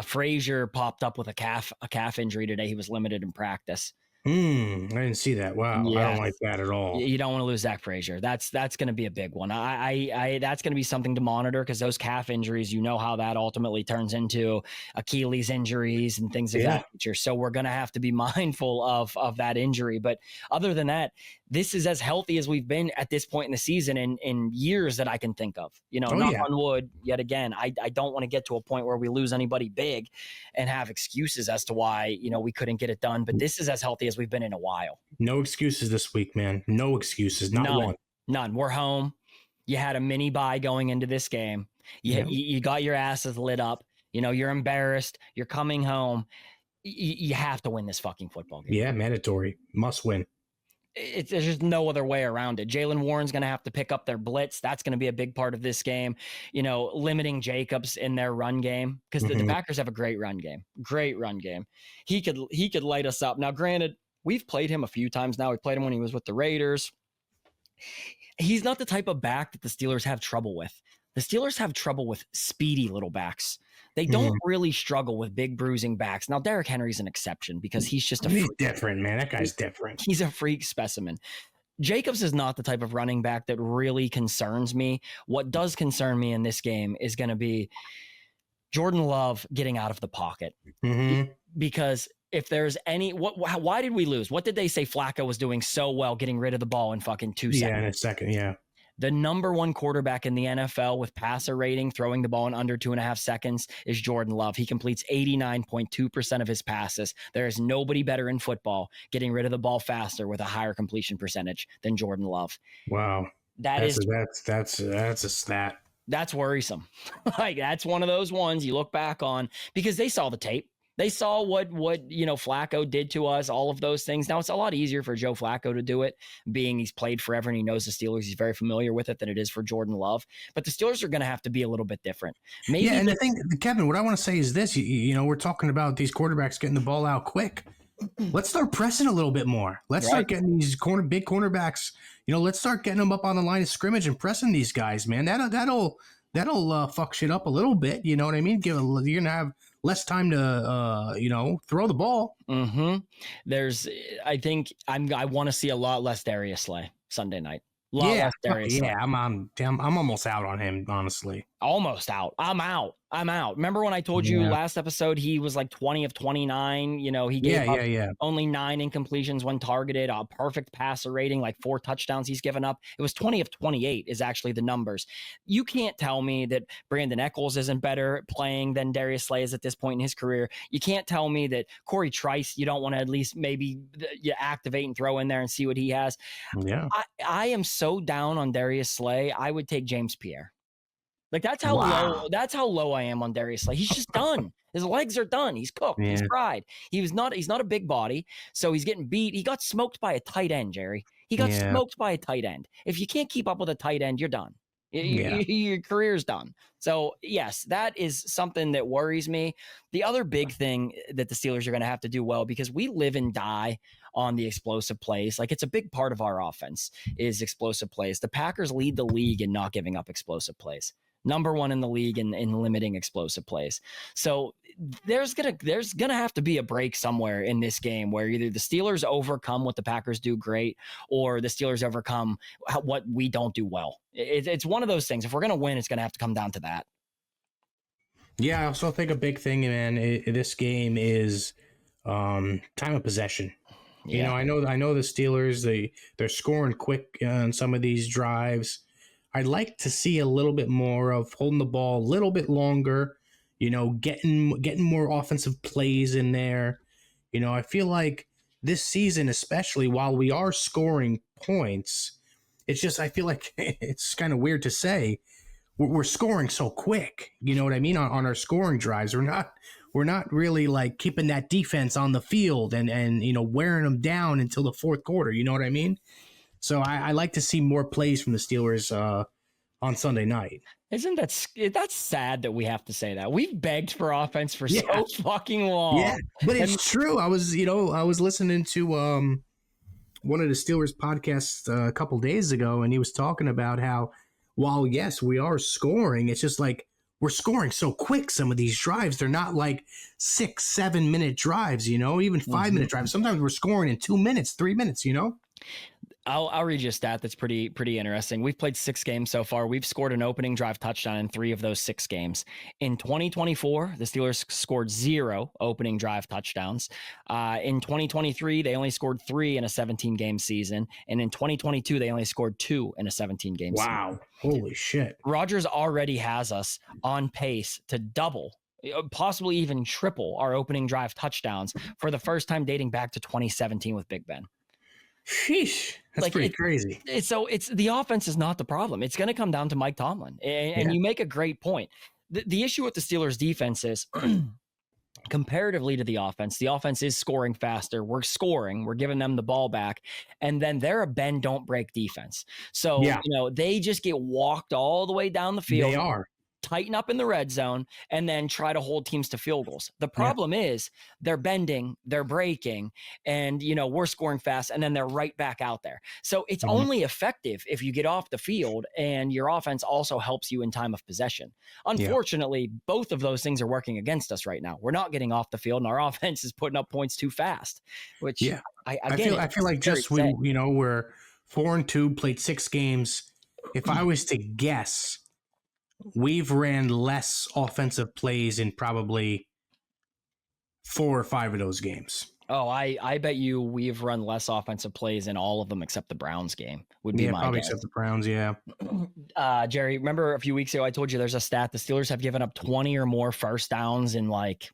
Speaker 1: Frazier popped up with a calf injury today. He was limited in practice.
Speaker 5: I didn't see that. Wow. Yeah. I don't like that at all.
Speaker 1: You don't want to lose Zach Frazier. That's going to be a big one. I that's going to be something to monitor, because those calf injuries, you know how that ultimately turns into Achilles injuries and things of that nature. So we're going to have to be mindful of that injury. But other than that, this is as healthy as we've been at this point in the season in years that I can think of. You know, knock on wood, yet again, I don't want to get to a point where we lose anybody big and have excuses as to why, you know, we couldn't get it done. But this is as healthy as we've been in a while.
Speaker 5: No excuses this week, man. No excuses. None.
Speaker 1: We're home. You had a mini bye going into this game. You got your asses lit up. You know, you're embarrassed. You're coming home. You have to win this fucking football game.
Speaker 5: Yeah, mandatory. Must win.
Speaker 1: There's just no other way around it. Jaylen Warren's going to have to pick up their blitz. That's going to be a big part of this game. You know, limiting Jacobs in their run game, because the Packers have a great run game. Great run game. He could light us up. Now, granted, we've played him a few times now. We played him when he was with the Raiders. He's not the type of back that the Steelers have trouble with. The Steelers have trouble with speedy little backs. They don't really struggle with big bruising backs. Now, Derrick Henry's an exception because he's just
Speaker 5: He's different, man. That guy's different.
Speaker 1: He's a freak specimen. Jacobs is not the type of running back that really concerns me. What does concern me in this game is going to be Jordan Love getting out of the pocket. Because if there's why did we lose? What did they say Flacco was doing so well getting rid of the ball in fucking 2 seconds?
Speaker 5: Yeah, in a second, yeah.
Speaker 1: The number one quarterback in the NFL with passer rating, throwing the ball in under 2.5 seconds, is Jordan Love. He completes 89.2% of his passes. There is nobody better in football getting rid of the ball faster with a higher completion percentage than Jordan Love.
Speaker 5: Wow. That's a stat.
Speaker 1: That's worrisome. Like, that's one of those ones you look back on because they saw the tape. They saw what Flacco did to us, all of those things. Now, it's a lot easier for Joe Flacco to do it, being he's played forever and he knows the Steelers. He's very familiar with it than it is for Jordan Love. But the Steelers are going to have to be a little bit different. Maybe
Speaker 5: and the thing, Kevin, what I want to say is this. We're talking about these quarterbacks getting the ball out quick. Let's start pressing a little bit more. Let's start getting these big cornerbacks. Let's start getting them up on the line of scrimmage and pressing these guys, man. That'll fuck shit up a little bit. You know what I mean? You're going to have less time to, throw the ball.
Speaker 1: I want to see a lot less Darius Slay Sunday night.
Speaker 5: I'm almost out on him, honestly.
Speaker 1: Almost out. I'm out. Remember when I told you last episode he was like 20 of 29? He gave up only 9 incompletions when targeted, a perfect passer rating, like 4 touchdowns he's given up. It was 20 of 28 is actually the numbers. You can't tell me that Brandon Echols isn't better playing than Darius Slay is at this point in his career. You can't tell me that Corey Trice, you don't want to at least maybe activate and throw in there and see what he has.
Speaker 5: Yeah.
Speaker 1: I am so down on Darius Slay. I would take James Pierre. Like, that's how low I am on Darius Slay. He's just done. His legs are done. He's cooked. Yeah. He's fried. He's not a big body, so he's getting beat. He got smoked by a tight end, Jerry. He got smoked by a tight end. If you can't keep up with a tight end, you're done. Your career's done. So, yes, that is something that worries me. The other big thing that the Steelers are going to have to do well, because we live and die on the explosive plays. Like, it's a big part of our offense is explosive plays. The Packers lead the league in not giving up explosive plays. Number 1 in the league in limiting explosive plays. So there's gonna have to be a break somewhere in this game where either the Steelers overcome what the Packers do great, or the Steelers overcome what we don't do well. It's one of those things. If we're gonna win, it's gonna have to come down to that.
Speaker 5: Yeah, I also think a big thing, man, this game is time of possession. Yeah. I know the Steelers, they're scoring quick on some of these drives. I'd like to see a little bit more of holding the ball a little bit longer, getting more offensive plays in there. I feel like this season, especially while we are scoring points, it's just, I feel like it's kind of weird to say we're scoring so quick. You know what I mean? On our scoring drives, we're not really like keeping that defense on the field and wearing them down until the fourth quarter. You know what I mean? So I like to see more plays from the Steelers on Sunday night.
Speaker 1: Isn't that's sad that we have to say that? We've begged for offense for so fucking long.
Speaker 5: Yeah, but it's true. I was listening to one of the Steelers podcasts a couple days ago, and he was talking about how while yes we are scoring, it's just like we're scoring so quick. Some of these drives, they're not like 6-7 minute drives, even 5-minute drives. Sometimes we're scoring in 2 minutes, 3 minutes.
Speaker 1: I'll read you a stat that's pretty interesting. We've played 6 games so far. We've scored an opening drive touchdown in 3 of those 6 games. In 2024, the Steelers scored 0 opening drive touchdowns. In 2023, they only scored 3 in a 17-game season. And in 2022, they only scored 2 in a 17-game season.
Speaker 5: Wow. Holy shit.
Speaker 1: Rodgers already has us on pace to double, possibly even triple our opening drive touchdowns for the first time dating back to 2017 with Big Ben.
Speaker 5: Sheesh, that's pretty crazy.
Speaker 1: It's the offense is not the problem. It's going to come down to Mike Tomlin, and you make a great point. The issue with the Steelers' defense is comparatively to the offense is scoring faster. We're scoring. We're giving them the ball back, and then they're a bend don't break defense. So they just get walked all the way down the field.
Speaker 5: They are.
Speaker 1: tighten up in the red zone, and then try to hold teams to field goals. The problem is they're bending, they're breaking, and we're scoring fast, and then they're right back out there. So it's only effective if you get off the field and your offense also helps you in time of possession. Unfortunately, both of those things are working against us right now. We're not getting off the field, and our offense is putting up points too fast, which I feel like just
Speaker 5: we're 4-2, played 6 games. If I was to guess, we've ran less offensive plays in probably 4 or 5 of those games.
Speaker 1: Oh, I bet you we've run less offensive plays in all of them except the Browns game would be my
Speaker 5: probably
Speaker 1: guess.
Speaker 5: except the Browns,
Speaker 1: Jerry, remember a few weeks ago I told you there's a stat the Steelers have given up 20 or more first downs in like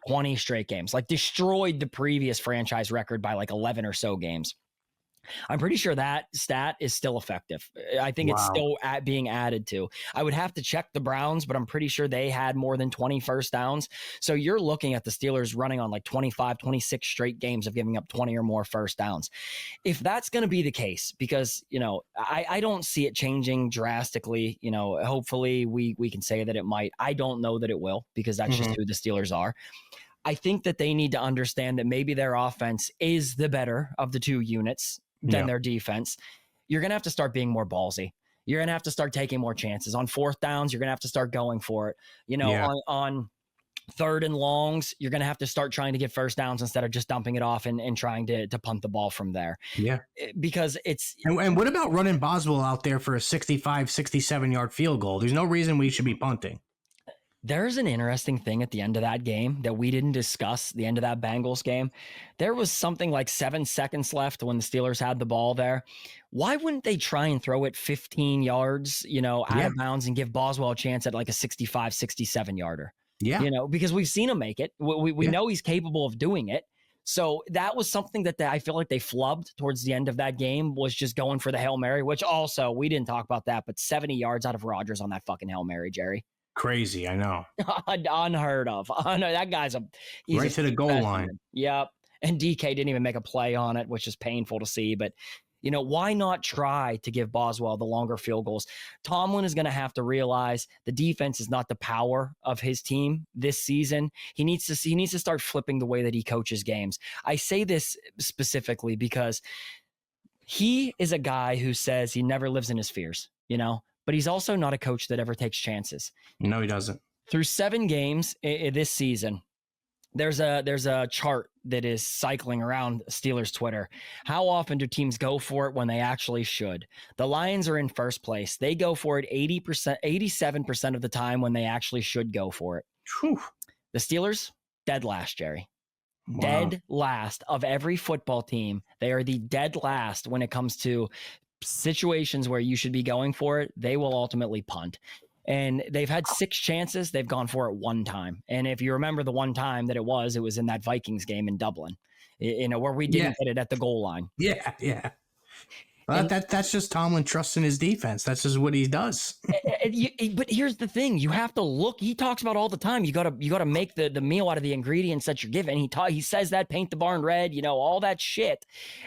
Speaker 1: 20 straight games, like destroyed the previous franchise record by like 11 or so games. I'm pretty sure that stat is still effective. I think it's still being added to. I would have to check the Browns, but I'm pretty sure they had more than 20 first downs. So you're looking at the Steelers running on like 25, 26 straight games of giving up 20 or more first downs. If that's going to be the case, because, I don't see it changing drastically, hopefully we can say that it might. I don't know that it will, because that's just who the Steelers are. I think that they need to understand that maybe their offense is the better of the two units than their defense. You're going to have to start being more ballsy. You're going to have to start taking more chances on fourth downs. You're going to have to start going for it. On third and longs, you're going to have to start trying to get first downs instead of just dumping it off and trying to punt the ball from there. Yeah. Because it's...
Speaker 5: And what about running Boswell out there for a 65, 67-yard field goal? There's no reason we should be punting.
Speaker 1: There's an interesting thing at the end of that game that we didn't discuss, the end of that Bengals game. There was something like 7 seconds left when the Steelers had the ball there. Why wouldn't they try and throw it 15 yards, out of bounds and give Boswell a chance at like a 65, 67 yarder? Yeah. Because we've seen him make it. We know he's capable of doing it. So that was something that I feel like they flubbed towards the end of that game, was just going for the Hail Mary, which also, we didn't talk about that, but 70 yards out of Rodgers on that fucking Hail Mary, Jerry.
Speaker 5: Crazy, I know.
Speaker 1: Unheard of. I know that guy's he's
Speaker 5: right to the goal line.
Speaker 1: Yep. And DK didn't even make a play on it, which is painful to see. But, why not try to give Boswell the longer field goals? Tomlin is going to have to realize the defense is not the power of his team this season. He needs to start flipping the way that he coaches games. I say this specifically because he is a guy who says he never lives in his fears, but he's also not a coach that ever takes chances.
Speaker 5: No, he doesn't.
Speaker 1: Through 7 games this season, there's a chart that is cycling around Steelers Twitter. How often do teams go for it when they actually should? The Lions are in first place. They go for it 87% of the time when they actually should go for it. Whew. The Steelers, dead last, Jerry. Wow. Dead last of every football team. They are the dead last when it comes to situations where you should be going for it. They will ultimately punt. And they've had 6 chances. They've gone for it 1 time. And if you remember the 1 time that it was in that Vikings game in Dublin, where we didn't get it at the goal line.
Speaker 5: Yeah. Well, that's just Tomlin trusting his defense. That's just what he does.
Speaker 1: But here's the thing: you have to look. He talks about all the time. You gotta make the meal out of the ingredients that you're given. He says that, paint the barn red, all that shit.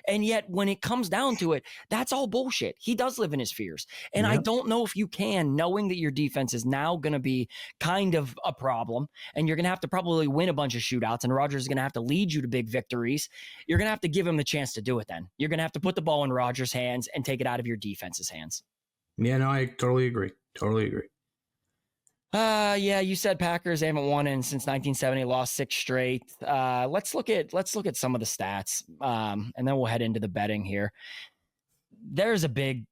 Speaker 1: And yet, when it comes down to it, that's all bullshit. He does live in his fears, and I don't know if you can, knowing that your defense is now going to be kind of a problem, and you're going to have to probably win a bunch of shootouts, and Rodgers is going to have to lead you to big victories. You're going to have to give him the chance to do it. Then you're going to have to put the ball in Rodgers' hands and take it out of your defense's hands.
Speaker 5: Yeah, no, I totally agree.
Speaker 1: Yeah, you said Packers, they haven't won since 1970, lost 6 straight. Let's look at some of the stats, and then we'll head into the betting here. There's a big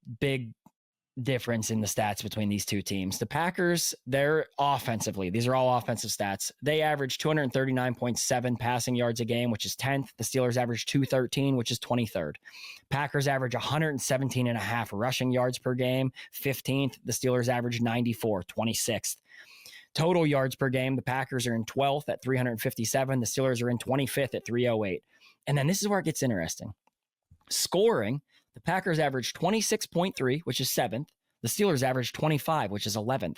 Speaker 1: difference in the stats between these two teams. The Packers, they're offensively, these are all offensive stats. They average 239.7 passing yards a game, which is 10th. The Steelers average 213, which is 23rd. Packers average 117.5 rushing yards per game, 15th. The Steelers average 94, 26th. Total yards per game, the Packers are in 12th at 357. The Steelers are in 25th at 308. And then this is where it gets interesting. Scoring, the Packers average 26.3, which is 7th. The Steelers average 25, which is 11th.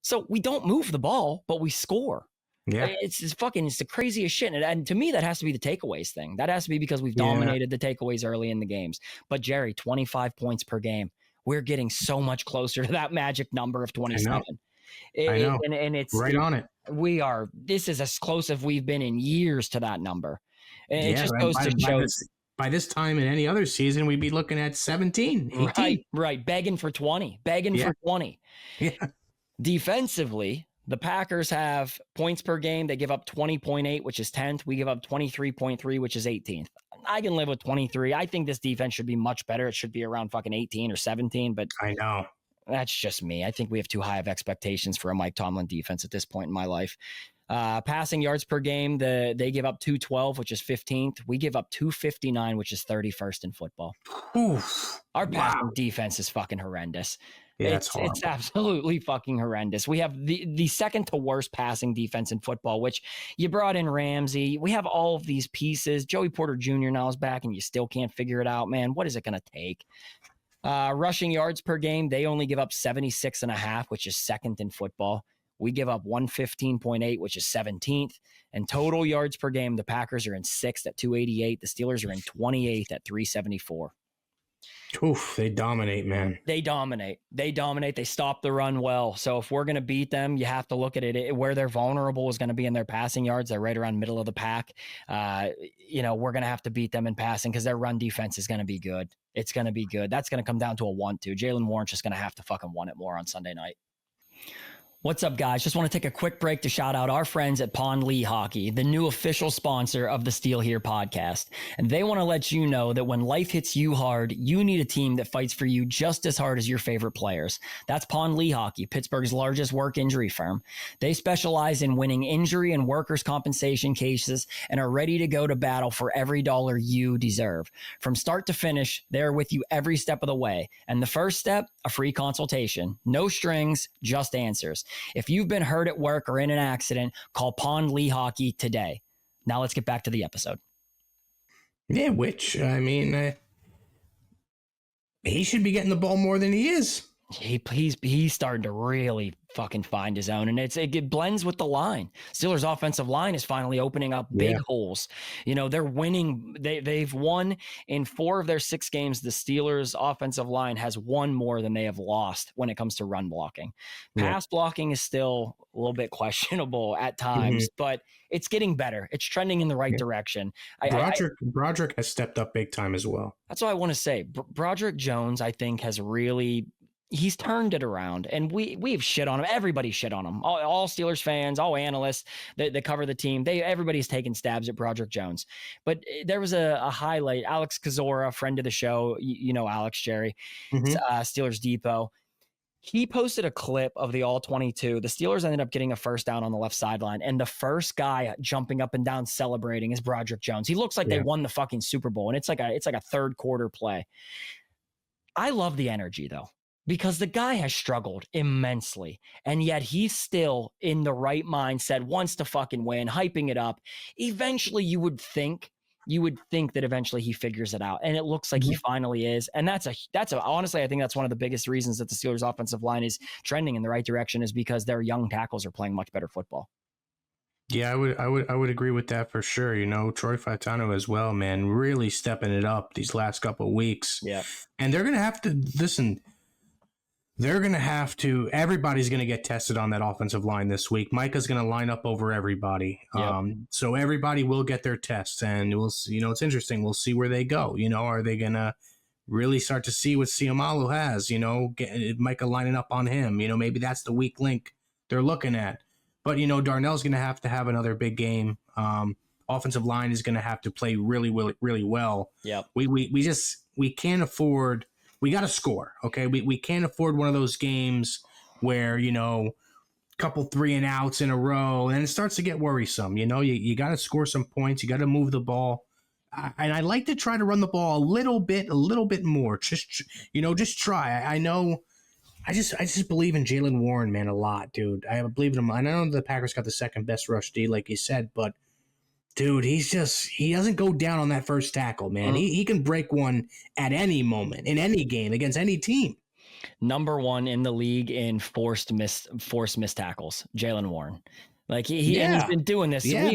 Speaker 1: So we don't move the ball, but we score. Yeah, it's the craziest shit. And to me, that has to be the takeaways thing. That has to be because we've dominated the takeaways early in the games. But Jerry, 25 points per game. We're getting so much closer to that magic number of 27.
Speaker 5: I know.
Speaker 1: And it's
Speaker 5: Right on it.
Speaker 1: This is as close as we've been in years to that number. And it
Speaker 5: Yeah,
Speaker 1: just goes to show.
Speaker 5: By this time in any other season, we'd be looking at 17, 18.
Speaker 1: Right. Begging for 20.
Speaker 5: Yeah.
Speaker 1: Defensively, the Packers have points per game. They give up 20.8, which is 10th. We give up 23.3, which is 18th. I can live with 23. I think this defense should be much better. It should be around fucking 18 or 17, but
Speaker 5: I know.
Speaker 1: that's just me. I think we have too high of expectations for a Mike Tomlin defense at this point in my life. Passing yards per game, they give up 212, which is 15th. We give up 259, which is 31st in football.
Speaker 5: Oof.
Speaker 1: Our passing defense is fucking horrendous.
Speaker 5: Yeah,
Speaker 1: it's absolutely fucking horrendous. We have the second to worst passing defense in football, which you brought in Ramsey. We have all of these pieces. Joey Porter Jr. now is back, and you still can't figure it out, man. What is it going to take? Rushing yards per game, they only give up 76.5, which is second in football. We give up 115.8, which is 17th. And total yards per game, the Packers are in 6th at 288. The Steelers are in 28th at 374.
Speaker 5: Oof, they dominate, man.
Speaker 1: They dominate. They stop the run well. So if we're going to beat them, you have to look at it. Where they're vulnerable is going to be in their passing yards. They're right around middle of the pack. We're going to have to beat them in passing because their run defense is going to be good. It's going to be good. That's going to come down to a 1-2. Jalen Warren's just going to have to fucking want it more on Sunday night. What's up, guys? Just want to take a quick break to shout out our friends at Lehocky, the new official sponsor of the Steel Here podcast. And they want to let you know that when life hits you hard, you need a team that fights for you just as hard as your favorite players. That's Lehocky, Pittsburgh's largest work injury firm. They specialize in winning injury and workers' compensation cases and are ready to go to battle for every dollar you deserve. From start to finish, they're with you every step of the way. And the first step, a free consultation. No strings, just answers. If you've been hurt at work or in an accident, call Lehocky today. Now let's get back to the episode.
Speaker 5: Yeah, he should be getting the ball more than he is.
Speaker 1: He's starting to really fucking find his own, and it blends with the line. Steelers' offensive line is finally opening up big holes. They're winning. They've won in 4 of their 6 games. The Steelers' offensive line has won more than they have lost when it comes to run blocking. Pass blocking is still a little bit questionable at times, but it's getting better. It's trending in the right direction.
Speaker 5: Broderick has stepped up big time as well.
Speaker 1: That's what I want to say. Broderick Jones, I think, has really. He's turned it around, and we've shit on him. Everybody shit on him. All Steelers fans, all analysts that cover the team. Everybody's taking stabs at Broderick Jones. But there was a highlight. Alex Kozora, friend of the show, Alex Jerry, Steelers Depot. He posted a clip of the All-22. The Steelers ended up getting a first down on the left sideline, and the first guy jumping up and down celebrating is Broderick Jones. He looks like they won the fucking Super Bowl, and it's like a third quarter play. I love the energy though, because the guy has struggled immensely, and yet he's still in the right mindset, wants to fucking win, hyping it up. Eventually you would think that eventually he figures it out, and it looks like he finally is. And that's honestly, I think that's one of the biggest reasons that the Steelers offensive line is trending in the right direction, is because their young tackles are playing much better football.
Speaker 5: Yeah, I would agree with that for sure. Troy Fautano as well, man, really stepping it up these last couple of weeks.
Speaker 1: Yeah.
Speaker 5: And they're going to have to listen. Everybody's going to get tested on that offensive line this week. Micah's going to line up over everybody.
Speaker 1: Yep.
Speaker 5: So everybody will get their tests, and we'll see, it's interesting. We'll see where they go. Are they going to really start to see what Siamalu has, get Micah lining up on him? Maybe that's the weak link they're looking at. But, Darnell's going to have another big game. Offensive line is going to have to play really, really, really well.
Speaker 1: Yep.
Speaker 5: We can't afford. We got to score, okay? We can't afford one of those games where, couple 3 and outs in a row, and it starts to get worrisome. You got to score some points. You got to move the ball. And I like to try to run the ball a little bit more. Just try. I know. I just believe in Jalen Warren, man, a lot, dude. I believe in him. I know the Packers got the second best rush D, like you said, but dude, he doesn't go down on that first tackle, man. He can break one at any moment in any game against any team.
Speaker 1: Number 1 in the league in forced missed tackles, Jalen Warren. Like and he's been doing this.
Speaker 5: Yeah,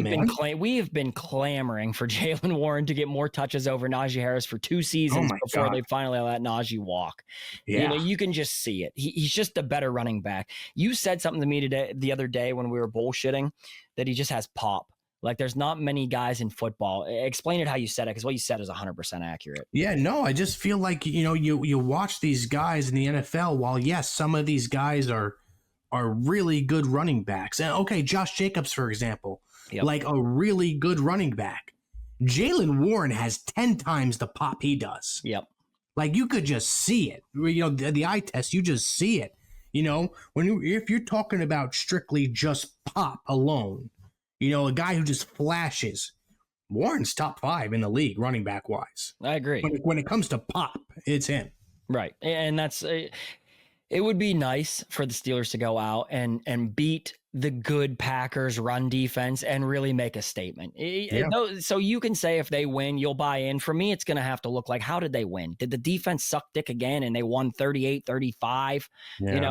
Speaker 1: We have been clamoring for Jaylen Warren to get more touches over Najee Harris for 2 seasons before they finally let Najee walk.
Speaker 5: Yeah.
Speaker 1: You can just see it. He's just a better running back. You said something to me the other day when we were bullshitting that he just has pop. Like there's not many guys in football. Explain it how you said it, because what you said is 100% accurate.
Speaker 5: Yeah, no, I just feel like, you watch these guys in the NFL, while yes, some of these guys are really good running backs. And okay, Josh Jacobs, for example, like a really good running back. Jaylen Warren has 10 times the pop he does.
Speaker 1: Yep.
Speaker 5: Like you could just see it. The eye test, you just see it. If you're talking about strictly just pop alone, a guy who just flashes, Warren's top 5 in the league running back wise.
Speaker 1: I agree.
Speaker 5: When it comes to pop, it's him.
Speaker 1: Right. And that's it would be nice for the Steelers to go out and beat the good Packers run defense and really make a statement. So you can say if they win, you'll buy in. For me, it's going to have to look like, how did they win? Did the defense suck dick again and they won 38-35?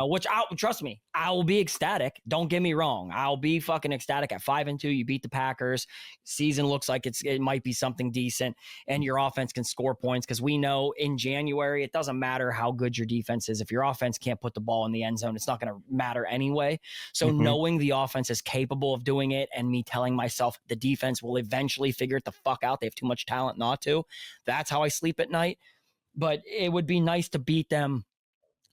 Speaker 1: Which trust me, I will be ecstatic. Don't get me wrong. I'll be fucking ecstatic at 5-2. You beat the Packers. Season looks like it might be something decent and your offense can score points, because we know in January, it doesn't matter how good your defense is. If your offense can't put the ball in the end zone, it's not going to matter anyway. So knowing the offense is capable of doing it, and me telling myself the defense will eventually figure it the fuck out, they have too much talent not to, that's how I sleep at night. But it would be nice to beat them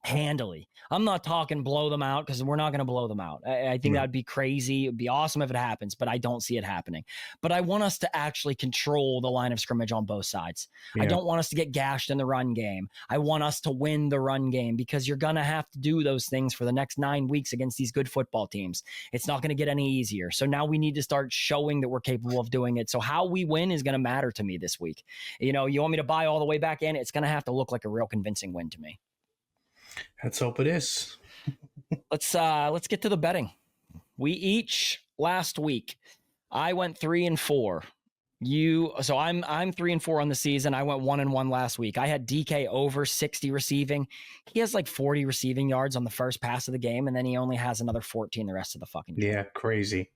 Speaker 1: handily. I'm not talking blow them out, because we're not going to blow them out. I think that'd be crazy. It'd be awesome if it happens, but I don't see it happening. But I want us to actually control the line of scrimmage on both sides. I don't want us to get gashed in the run game. I want us to win the run game, because you're going to have to do those things for the next 9 weeks against these good football teams. It's not going to get any easier. So now we need to start showing that we're capable of doing it. So how we win is going to matter to me this week. You want me to buy all the way back in? It's going to have to look like a real convincing win to me.
Speaker 5: Let's hope it is.
Speaker 1: Let's get to the betting. We each last week, I went 3-4. So I'm 3-4 on the season. I went 1-1 last week. I had DK over 60 receiving. He has like 40 receiving yards on the first pass of the game, and then he only has another 14 the rest of the fucking game.
Speaker 5: Yeah, crazy.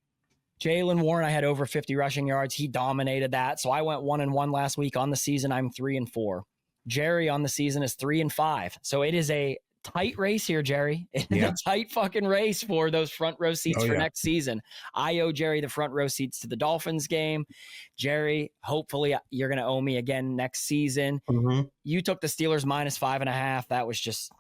Speaker 1: Jaylen Warren, I had over 50 rushing yards. He dominated that. So I went 1-1 last week. On the season, I'm 3-4. Jerry on the season is 3-5. So it is a tight race here, Jerry. It's a tight fucking race for those front row seats for next season. I owe Jerry the front row seats to the Dolphins game. Jerry, hopefully you're going to owe me again next season. You took the Steelers -5.5. That was just...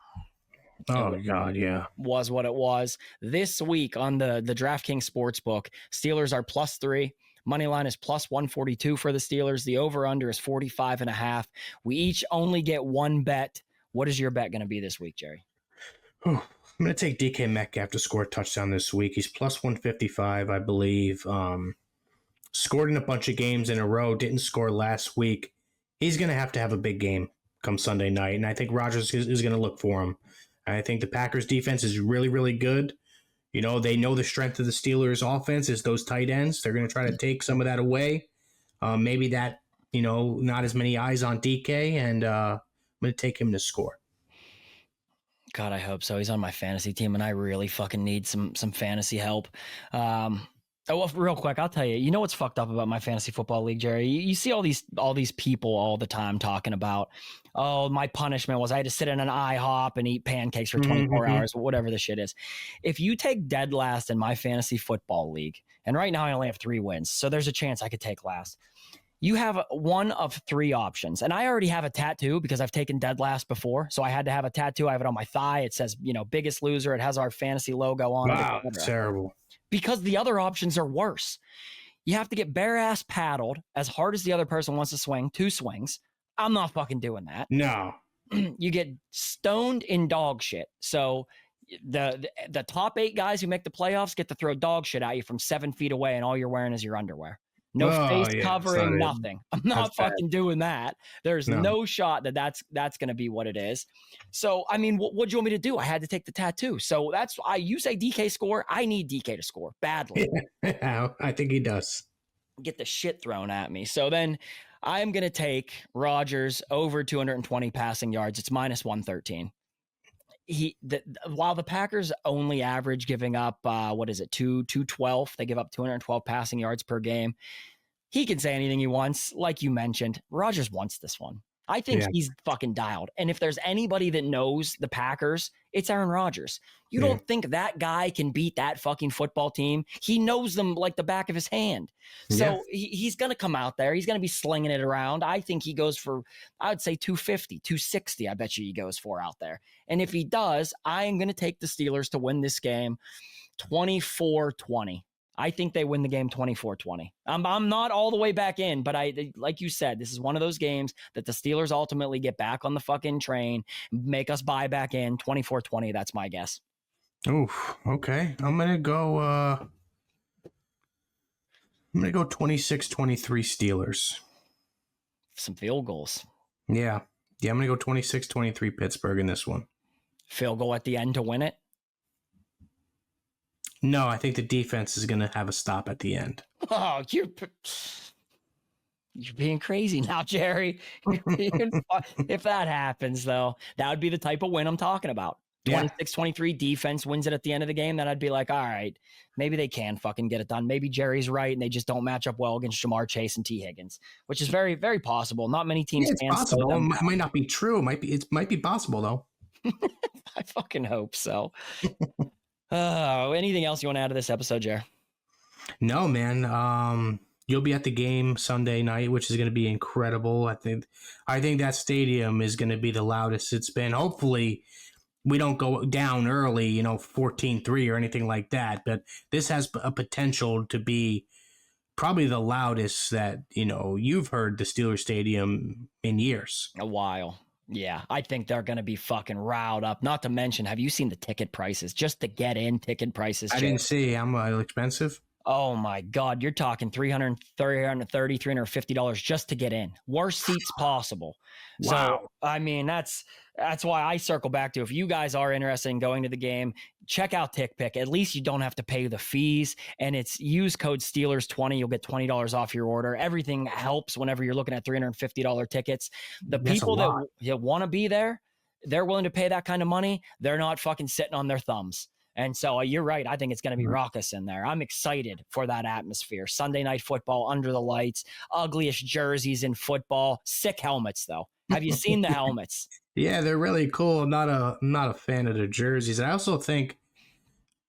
Speaker 5: Oh, God, yeah.
Speaker 1: Was what it was. This week on the DraftKings Sportsbook, Steelers are +3. Money line is +142 for the Steelers. The over-under is 45.5. We each only get one bet. What is your bet going to be this week, Jerry?
Speaker 5: I'm going to take DK Metcalf to score a touchdown this week. He's +155, I believe. Scored in a bunch of games in a row. Didn't score last week. He's going to have a big game come Sunday night, and I think Rodgers is going to look for him. I think the Packers defense is really, really good. They know the strength of the Steelers offense is those tight ends. They're going to try to take some of that away. Maybe that, not as many eyes on DK, and I'm going to take him to score.
Speaker 1: God, I hope so. He's on my fantasy team, and I really fucking need some fantasy help. Well, real quick, I'll tell you. You know what's fucked up about my fantasy football league, Jerry? You see all these people all the time talking about, oh, my punishment was I had to sit in an IHOP and eat pancakes for 24 hours, whatever the shit is. If you take dead last in my fantasy football league, and right now I only have 3 wins, so there's a chance I could take last. You have one of 3 options. And I already have a tattoo because I've taken dead last before. So I had to have a tattoo. I have it on my thigh. It says, biggest loser. It has our fantasy logo on it.
Speaker 5: Wow, that's terrible.
Speaker 1: Because the other options are worse. You have to get bare ass paddled as hard as the other person wants to swing, 2 swings. I'm not fucking doing that.
Speaker 5: No.
Speaker 1: You get stoned in dog shit. So the top 8 guys who make the playoffs get to throw dog shit at you from 7 feet away, and all you're wearing is your underwear. No face covering, nothing. I'm not fucking doing that. There's no shot that's going to be what it is. So, I mean, what do you want me to do? I had to take the tattoo. So you say DK score. I need DK to score badly.
Speaker 5: Yeah, I think he does.
Speaker 1: Get the shit thrown at me. So then I'm going to take Rodgers over 220 passing yards. It's -113. while the Packers only average giving up 212, they give up 212 passing yards per game. He can say anything he wants. Like you mentioned, Rodgers wants this one. I think he's fucking dialed. And if there's anybody that knows the Packers, it's Aaron Rodgers. You don't think that guy can beat that fucking football team? He knows them like the back of his hand. So he's going to come out there. He's going to be slinging it around. I think he goes for, I would say 250, 260. I bet you he goes for out there. And if he does, I am going to take the Steelers to win this game 24-20. I think they win the game 24-20. I'm not all the way back in, but like you said, this is one of those games that the Steelers ultimately get back on the fucking train, make us buy back in 24-20. That's my guess.
Speaker 5: Oof. Okay. I'm going to go 26-23 Steelers.
Speaker 1: Some field goals.
Speaker 5: Yeah. I'm going to go 26-23 Pittsburgh in this one.
Speaker 1: Field goal at the end to win it?
Speaker 5: No, I think the defense is going to have a stop at the end.
Speaker 1: Oh, you're being crazy now, Jerry. If that happens, though, that would be the type of win I'm talking about. 26-23 defense wins it at the end of the game. Then I'd be like, all right, maybe they can fucking get it done. Maybe Jerry's right and they just don't match up well against Jamar Chase and T. Higgins, which is very, very possible. Not many teams
Speaker 5: can. It's possible. It might not be true. It might be possible, though.
Speaker 1: I fucking hope so. Anything else you want to add to this episode, Jer?
Speaker 5: No, man. You'll be at the game Sunday night, which is going to be incredible. I think that stadium is going to be the loudest it's been. Hopefully, we don't go down early, 14-3 or anything like that. But this has a potential to be probably the loudest that you've heard the Steelers Stadium in years.
Speaker 1: A while. Yeah, I think they're going to be fucking riled up. Not to mention, have you seen the ticket prices? Just to get in, ticket prices.
Speaker 5: I didn't see. I'm expensive.
Speaker 1: Oh my God, you're talking $330, $350 just to get in. Worst seats possible.
Speaker 5: Wow.
Speaker 1: So, I mean, that's why I circle back to, if you guys are interested in going to the game, check out TickPick. At least you don't have to pay the fees, and it's use code Steelers20. You'll get $20 off your order. Everything helps whenever you're looking at $350 tickets. The people that want to be there, they're willing to pay that kind of money. They're not fucking sitting on their thumbs. And so you're right. I think it's going to be raucous in there. I'm excited for that atmosphere. Sunday night football under the lights, ugliest jerseys in football, sick helmets though. Have you seen the helmets?
Speaker 5: Yeah, they're really cool. I'm not a fan of the jerseys. I also think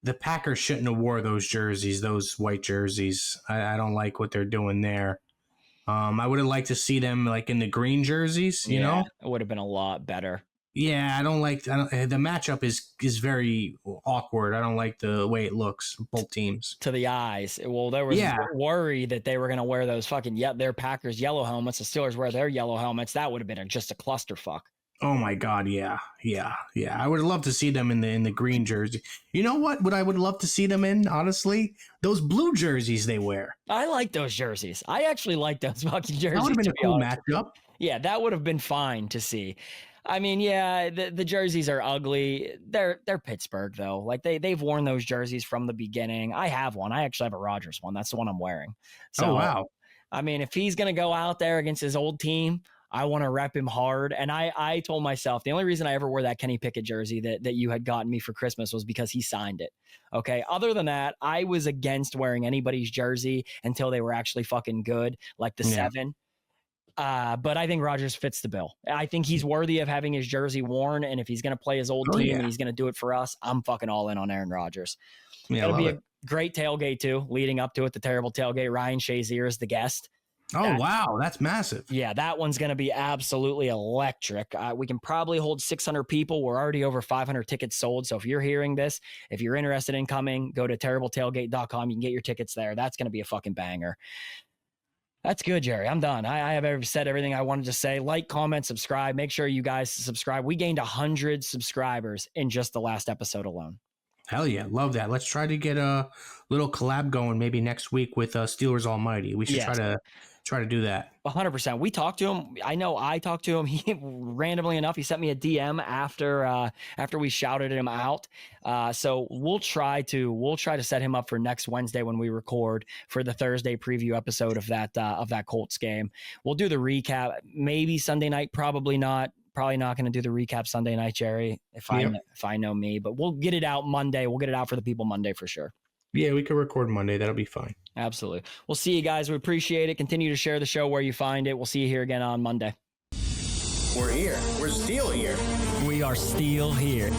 Speaker 5: the Packers shouldn't have wore those jerseys, those white jerseys. I don't like what they're doing there. I would have liked to see them like in the green jerseys, you know?
Speaker 1: It would have been a lot better.
Speaker 5: Yeah, the matchup is very awkward. I don't like the way it looks, both teams.
Speaker 1: To the eyes. Well, there was worry that they were going to wear those fucking, their Packers yellow helmets. The Steelers wear their yellow helmets. That would have been just a clusterfuck.
Speaker 5: Oh my God, yeah. I would love to see them in the green jersey. You know what I would love to see them in, honestly? Those blue jerseys they wear.
Speaker 1: I like those jerseys. I actually like those fucking jerseys.
Speaker 5: That would have been a cool matchup.
Speaker 1: Yeah, that would have been fine to see. I mean, the jerseys are ugly. They're Pittsburgh though. Like they've worn those jerseys from the beginning. I have one. I actually have a Rodgers one. That's the one I'm wearing. So,
Speaker 5: oh wow.
Speaker 1: I mean, if he's gonna go out there against his old team, I want to rep him hard. And I told myself the only reason I ever wore that Kenny Pickett jersey that you had gotten me for Christmas was because he signed it. Okay. Other than that, I was against wearing anybody's jersey until they were actually fucking good, like the 7. But I think Rodgers fits the bill. I think he's worthy of having his jersey worn. And if he's going to play his old team and he's going to do it for us, I'm fucking all in on Aaron Rodgers.
Speaker 5: Yeah,
Speaker 1: it'll be a great tailgate too, leading up to it. The terrible tailgate. Ryan Shazier is the guest.
Speaker 5: Oh, wow. That's massive.
Speaker 1: Yeah, that one's going to be absolutely electric. We can probably hold 600 people. We're already over 500 tickets sold. So if you're hearing this, if you're interested in coming, go to terribletailgate.com. You can get your tickets there. That's going to be a fucking banger. That's good, Jerry. I'm done. I have said everything I wanted to say. Like, comment, subscribe. Make sure you guys subscribe. We gained 100 subscribers in just the last episode alone.
Speaker 5: Hell yeah. Love that. Let's try to get a little collab going maybe next week with Steelers Almighty. We should try to do that.
Speaker 1: 100%. We talked to him. I know I talked to him. He randomly enough, he sent me a DM after we shouted him out. So we'll try to set him up for next Wednesday when we record for the Thursday preview episode of that Colts game. We'll do the recap. Maybe Sunday night, probably not. Probably not going to do the recap Sunday night, Jerry, if I know me. But we'll get it out Monday. We'll get it out for the people Monday for sure.
Speaker 5: Yeah, we could record Monday. That'll be fine.
Speaker 1: Absolutely. We'll see you guys. We appreciate it. Continue to share the show where you find it. We'll see you here again on Monday.
Speaker 3: We're here. We're still here.
Speaker 1: We are still here.